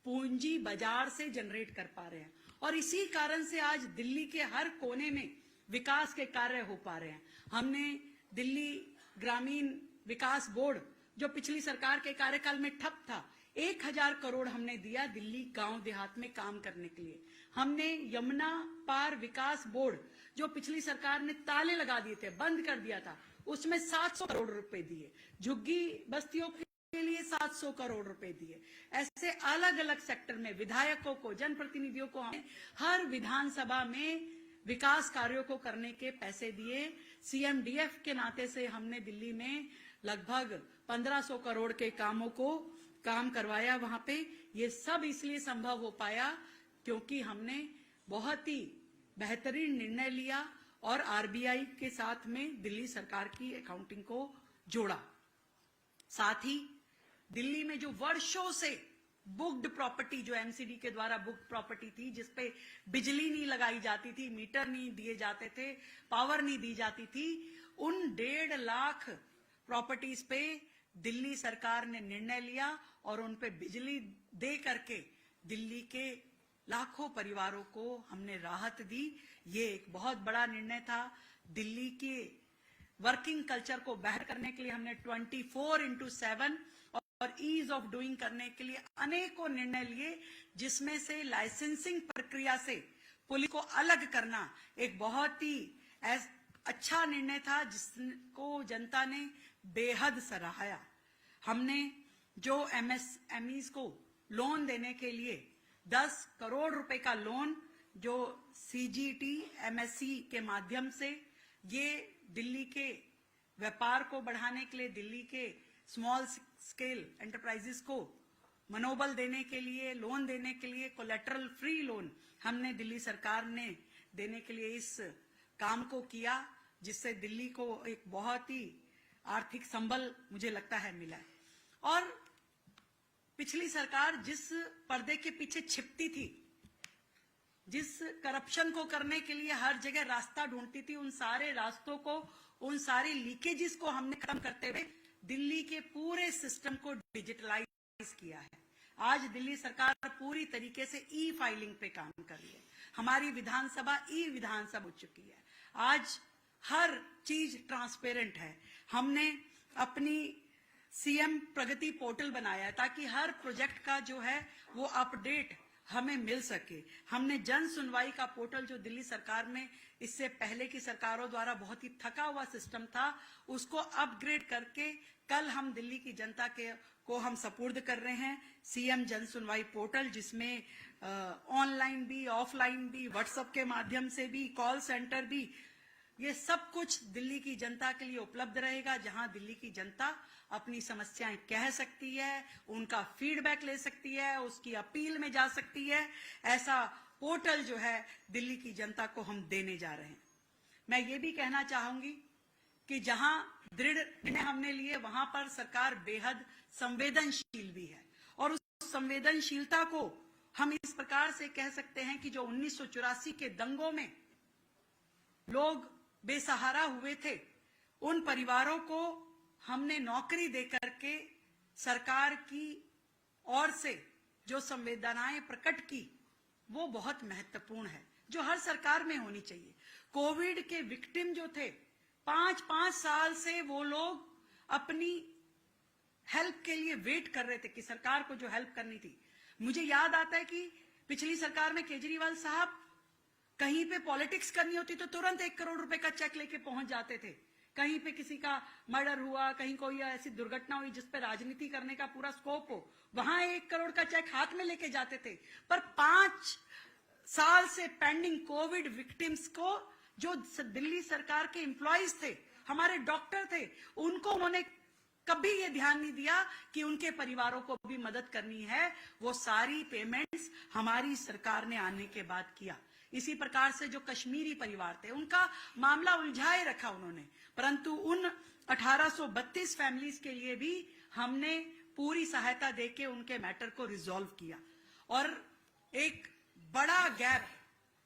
पूंजी बाजार से जनरेट कर पा रहे हैं। और इसी कारण से आज दिल्ली के हर कोने में विकास के कार्य हो पा रहे हैं। हमने दिल्ली ग्रामीण विकास बोर्ड, जो पिछली सरकार के कार्यकाल में ठप था, 1,000 करोड़ हमने दिया दिल्ली गांव देहात में काम करने के लिए। हमने यमुना पार विकास बोर्ड, जो पिछली सरकार ने ताले लगा दिए थे, बंद कर दिया था, उसमें 700 करोड़ रुपए दिए। झुग्गी बस्तियों के लिए 700 करोड़ रुपए दिए। ऐसे अलग अलग सेक्टर में विधायकों को, जनप्रतिनिधियों को हमने हर विधानसभा में विकास कार्यों को करने के पैसे दिए। सीएमडीएफ के नाते से हमने दिल्ली में लगभग 1500 करोड़ के कामों को काम करवाया वहां पे। ये सब इसलिए संभव हो पाया क्योंकि हमने बहुत ही बेहतरीन निर्णय लिया और आरबीआई के साथ में दिल्ली सरकार की अकाउंटिंग को जोड़ा। साथ ही दिल्ली में जो वर्षों से बुक्ड प्रॉपर्टी, जो एमसीडी के द्वारा बुक्ड प्रॉपर्टी थी, जिसपे बिजली नहीं लगाई जाती थी, मीटर नहीं दिए जाते थे, पावर नहीं दी जाती थी, उन 1.5 लाख प्रॉपर्टीज पे दिल्ली सरकार ने निर्णय लिया और उन पे बिजली दे करके दिल्ली के लाखों परिवारों को हमने राहत दी। ये एक बहुत बड़ा निर्णय था। दिल्ली के वर्किंग कल्चर को बेहतर करने के लिए हमने 24/7 और ईज ऑफ डूइंग करने के लिए अनेकों निर्णय लिए, जिसमें से लाइसेंसिंग प्रक्रिया से पुलिस को अलग करना एक बहुत ही अच्छा निर्णय था, जिसको जनता ने बेहद सराहाया। हमने जो एमएसएमईज को लोन देने के लिए 10 करोड़ रुपए का लोन, जो सीजीटी एमएससी के माध्यम से, ये दिल्ली के व्यापार को बढ़ाने के लिए, दिल्ली के स्मॉल स्केल एंटरप्राइजेस को मनोबल देने के लिए, लोन देने के लिए, कोलेटरल फ्री लोन हमने दिल्ली सरकार ने देने के लिए इस काम को किया, जिससे दिल्ली को एक बहुत ही आर्थिक संबल मुझे लगता है मिला है। और पिछली सरकार जिस पर्दे के पीछे छिपती थी, जिस करप्शन को करने के लिए हर जगह रास्ता ढूंढती थी, उन सारे रास्तों को, उन सारे लीकेजेस को हमने खत्म करते हुए दिल्ली के पूरे सिस्टम को डिजिटलाइज किया है। आज दिल्ली सरकार पूरी तरीके से ई फाइलिंग पे काम कर रही है। हमारी विधानसभा ई विधानसभा हो चुकी है। आज हर चीज ट्रांसपेरेंट है। हमने अपनी सीएम प्रगति पोर्टल बनाया है ताकि हर प्रोजेक्ट का जो है वो अपडेट हमें मिल सके। हमने जन सुनवाई का पोर्टल, जो दिल्ली सरकार ने इससे पहले की सरकारों द्वारा बहुत ही थका हुआ सिस्टम था, उसको अपग्रेड करके कल हम दिल्ली की जनता को हम सपुर्द कर रहे हैं सीएम जन सुनवाई पोर्टल, जिसमें ऑनलाइन भी, ऑफलाइन भी, व्हाट्सएप के माध्यम से भी, कॉल सेंटर भी, ये सब कुछ दिल्ली की जनता के लिए उपलब्ध रहेगा, जहां दिल्ली की जनता अपनी समस्याएं कह सकती है, उनका फीडबैक ले सकती है, उसकी अपील में जा सकती है। ऐसा पोर्टल जो है दिल्ली की जनता को हम देने जा रहे हैं। मैं ये भी कहना चाहूंगी कि जहां दृढ़ निर्णय हमने लिए, वहां पर सरकार बेहद संवेदनशील भी है, और उस संवेदनशीलता को हम इस प्रकार से कह सकते हैं कि जो 1984 के दंगों में लोग बेसहारा हुए थे, उन परिवारों को हमने नौकरी देकर के सरकार की ओर से जो संवेदनाएं प्रकट की, वो बहुत महत्वपूर्ण है। जो हर सरकार में होनी चाहिए। कोविड के विक्टिम जो थे, 5-5 साल से वो लोग अपनी हेल्प के लिए वेट कर रहे थे कि सरकार को जो हेल्प करनी थी। मुझे याद आता है कि पिछली सरकार में केजरीवाल साहब कहीं पे पॉलिटिक्स करनी होती तो तुरंत 1 करोड़ रुपए का चेक लेके पहुंच जाते थे। कहीं पे किसी का मर्डर हुआ, कहीं कोई ऐसी दुर्घटना हुई जिस पे राजनीति करने का पूरा स्कोप हो, वहां 1 करोड़ का चेक हाथ में लेके जाते थे। पर 5 साल से पेंडिंग कोविड विक्टिम्स को, जो दिल्ली सरकार के एम्प्लॉइज थे, हमारे डॉक्टर थे, उनको उन्होंने कभी ये ध्यान नहीं दिया कि उनके परिवारों को भी मदद करनी है। वो सारी पेमेंट्स हमारी सरकार ने आने के बाद किया। इसी प्रकार से जो कश्मीरी परिवार थे, उनका मामला उलझाए रखा उन्होंने, परंतु उन 1832 फैमिलीज के लिए भी हमने पूरी सहायता देके उनके मैटर को रिजॉल्व किया। और एक बड़ा गैप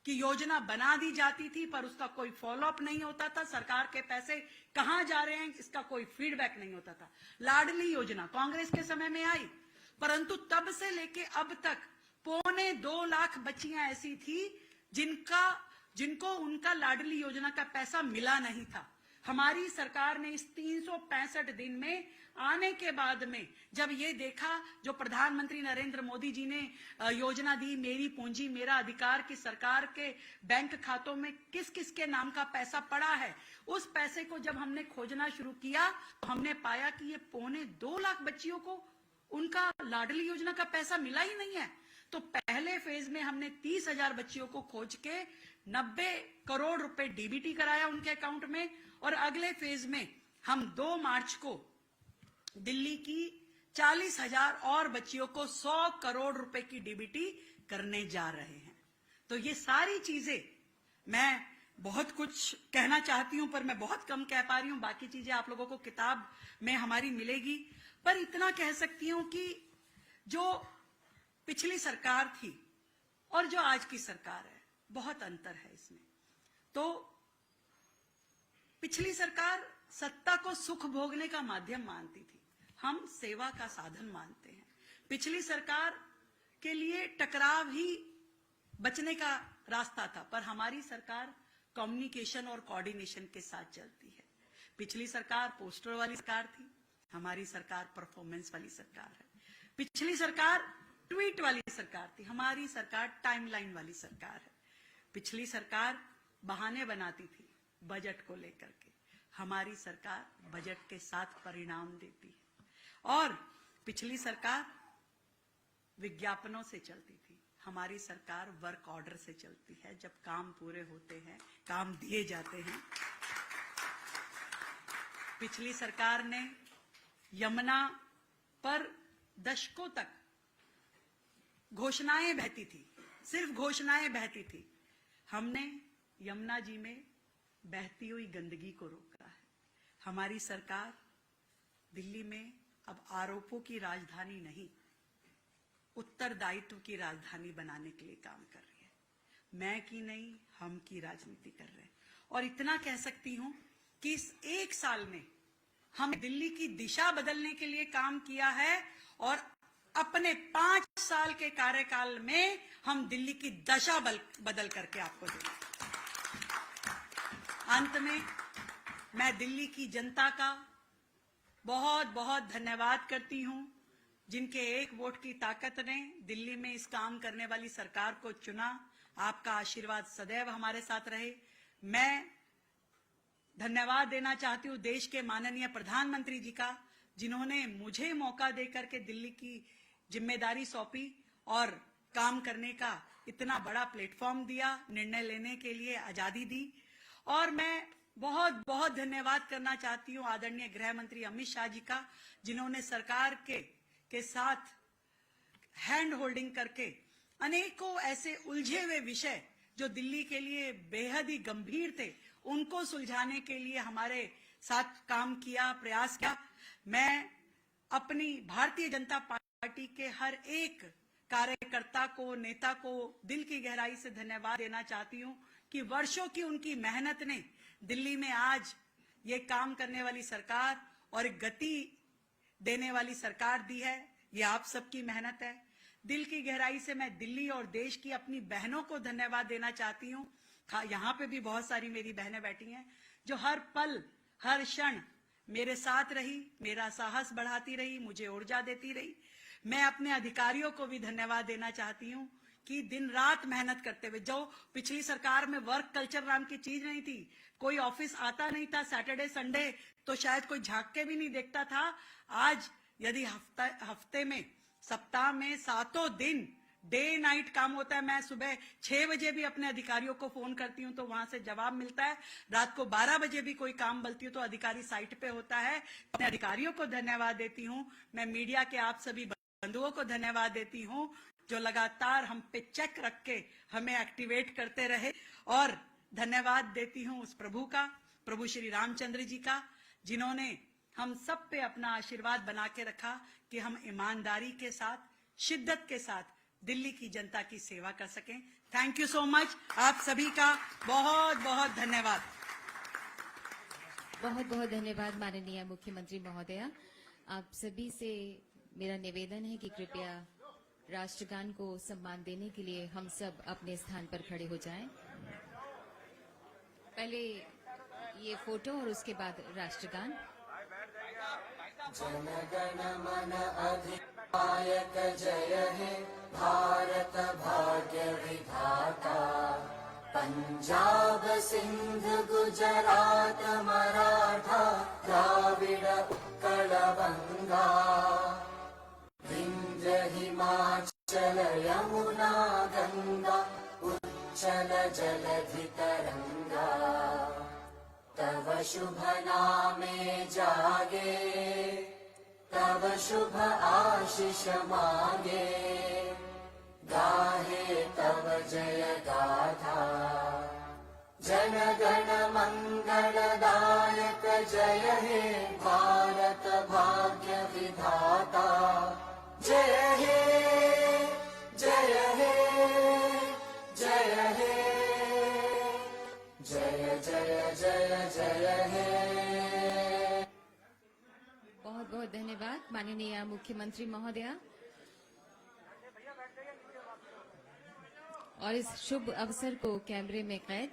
की योजना बना दी जाती थी पर उसका कोई फॉलोअप नहीं होता था। सरकार के पैसे कहां जा रहे हैं इसका कोई फीडबैक नहीं होता था। लाडली योजना कांग्रेस के समय में आई, परंतु तब से लेके अब तक 2.25 लाख बच्चियां ऐसी थी जिनको उनका लाडली योजना का पैसा मिला नहीं था। हमारी सरकार ने इस 365 दिन में आने के बाद में जब ये देखा, जो प्रधानमंत्री नरेंद्र मोदी जी ने योजना दी, मेरी पूंजी मेरा अधिकार, की सरकार के बैंक खातों में किस किस के नाम का पैसा पड़ा है, उस पैसे को जब हमने खोजना शुरू किया तो हमने पाया कि ये 2.25 लाख बच्चियों को उनका लाडली योजना का पैसा मिला ही नहीं है। तो पहले फेज में हमने 30,000 बच्चियों को खोज के 90 करोड़ रुपए डीबीटी कराया उनके अकाउंट में, और अगले फेज में हम 2 मार्च को दिल्ली की 40,000 और बच्चियों को 100 करोड़ रुपए की डीबीटी करने जा रहे हैं। तो ये सारी चीजें, मैं बहुत कुछ कहना चाहती हूं पर मैं बहुत कम कह पा रही हूं। बाकी चीजें आप लोगों को किताब में हमारी मिलेगी, पर इतना कह सकती हूं कि जो पिछली सरकार थी और जो आज की सरकार है, बहुत अंतर है इसमें। तो पिछली सरकार सत्ता को सुख भोगने का माध्यम मानती थी, हम सेवा का साधन मानते हैं। पिछली सरकार के लिए टकराव ही बचने का रास्ता था, पर हमारी सरकार कम्युनिकेशन और कोऑर्डिनेशन के साथ चलती है। पिछली सरकार पोस्टर वाली सरकार थी, हमारी सरकार परफॉर्मेंस वाली सरकार है। पिछली सरकार ट्वीट वाली सरकार थी, हमारी सरकार टाइमलाइन वाली सरकार है। पिछली सरकार बहाने बनाती थी बजट को लेकर के, हमारी सरकार बजट के साथ परिणाम देती है। और पिछली सरकार विज्ञापनों से चलती थी, हमारी सरकार वर्क ऑर्डर से चलती है। जब काम पूरे होते हैं, काम दिए जाते हैं। पिछली सरकार ने यमुना पर दशकों तक घोषणाएं बहती थी, सिर्फ घोषणाएं बहती थी। हमने यमुना जी में बहती हुई गंदगी को रोका है। हमारी सरकार दिल्ली में अब आरोपों की राजधानी नहीं, उत्तरदायित्व की राजधानी बनाने के लिए काम कर रही है। मैं की नहीं, हम की राजनीति कर रहे हैं। और इतना कह सकती हूं कि इस 1 साल में हम दिल्ली की दिशा बदलने के लिए काम किया है, और अपने 5 साल के कार्यकाल में हम दिल्ली की दशा बदल करके आपको देंगे। अंत में मैं दिल्ली की जनता का बहुत बहुत धन्यवाद करती हूं, जिनके 1 वोट की ताकत ने दिल्ली में इस काम करने वाली सरकार को चुना। आपका आशीर्वाद सदैव हमारे साथ रहे। मैं धन्यवाद देना चाहती हूं देश के माननीय प्रधानमंत्री जी का, जिन्होंने मुझे मौका देकर के दिल्ली की जिम्मेदारी सौंपी और काम करने का इतना बड़ा प्लेटफॉर्म दिया, निर्णय लेने के लिए आजादी दी। और मैं बहुत बहुत धन्यवाद करना चाहती हूं आदरणीय गृह मंत्री अमित शाह जी का, जिन्होंने सरकार के साथ हैंड होल्डिंग करके अनेकों ऐसे उलझे हुए विषय जो दिल्ली के लिए बेहद ही गंभीर थे, उनको सुलझाने के लिए हमारे साथ काम किया, प्रयास किया। मैं अपनी भारतीय जनता पार्टी के हर एक कार्यकर्ता को, नेता को दिल की गहराई से धन्यवाद देना चाहती हूं कि वर्षों की उनकी मेहनत ने दिल्ली में आज ये काम करने वाली सरकार और गति देने वाली सरकार दी है। ये आप सबकी मेहनत है। दिल की गहराई से मैं दिल्ली और देश की अपनी बहनों को धन्यवाद देना चाहती हूँ। यहाँ पे भी बहुत सारी मेरी बहनें बैठी हैं जो हर पल हर क्षण मेरे साथ रही, मेरा साहस बढ़ाती रही, मुझे ऊर्जा देती रही। मैं अपने अधिकारियों को भी धन्यवाद देना चाहती हूँ कि दिन रात मेहनत करते हुए, जो पिछली सरकार में वर्क कल्चर नाम की चीज नहीं थी, कोई ऑफिस आता नहीं था, सैटरडे संडे तो शायद कोई झांक के भी नहीं देखता था। आज यदि हफ्ते में, सप्ताह में 7 दिन डे नाइट काम होता है। मैं सुबह 6 बजे भी अपने अधिकारियों को फोन करती हूँ तो वहां से जवाब मिलता है। रात को 12 बजे भी कोई काम बोलती हूँ तो अधिकारी साइट पे होता है। अपने अधिकारियों को धन्यवाद देती हूँ। मैं मीडिया के आप सभी बंधुओं को धन्यवाद देती हूँ जो लगातार हम पे चेक रख के हमें एक्टिवेट करते रहे। और धन्यवाद देती हूँ उस प्रभु का, प्रभु श्री रामचंद्र जी का, जिन्होंने हम सब पे अपना आशीर्वाद बना के रखा कि हम ईमानदारी के साथ, शिद्दत के साथ दिल्ली की जनता की सेवा कर सकें। Thank you so much. आप सभी का बहुत बहुत धन्यवाद। बहुत बहुत धन्यवाद माननीय मुख्यमंत्री महोदया। आप सभी से मेरा निवेदन है कि कृपया राष्ट्रगान को सम्मान देने के लिए हम सब अपने स्थान पर खड़े हो जाएं। पहले ये फोटो और उसके बाद राष्ट्रगान। जन गण मन अधिनायक जय हे भारत भाग्य विधाता। पंजाब सिंध गुजरात मराठा द्राविड़ उत्कल बंगा। विंध्य हिमाचल यमुना गंगा उच्चल जलधि तरंगा। तव शुभ नामे जागे, तव शुभ आशीष मांगे। गाहे तव जय गाथा, जन गण मंगलदायक जय हे भारत भाग्य विधाता। जय हे जय हे जय हे जय जय जय जय हे। बहुत बहुत धन्यवाद माननीय मुख्यमंत्री महोदया। और इस शुभ अवसर को कैमरे में कैद।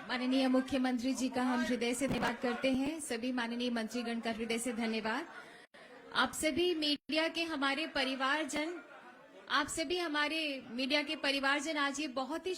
माननीय मुख्यमंत्री जी का हम हृदय से धन्यवाद करते हैं। सभी माननीय मंत्रीगण का हृदय से धन्यवाद। आप सभी मीडिया के हमारे परिवारजन, आप सभी हमारे मीडिया के परिवारजन, आज ये बहुत ही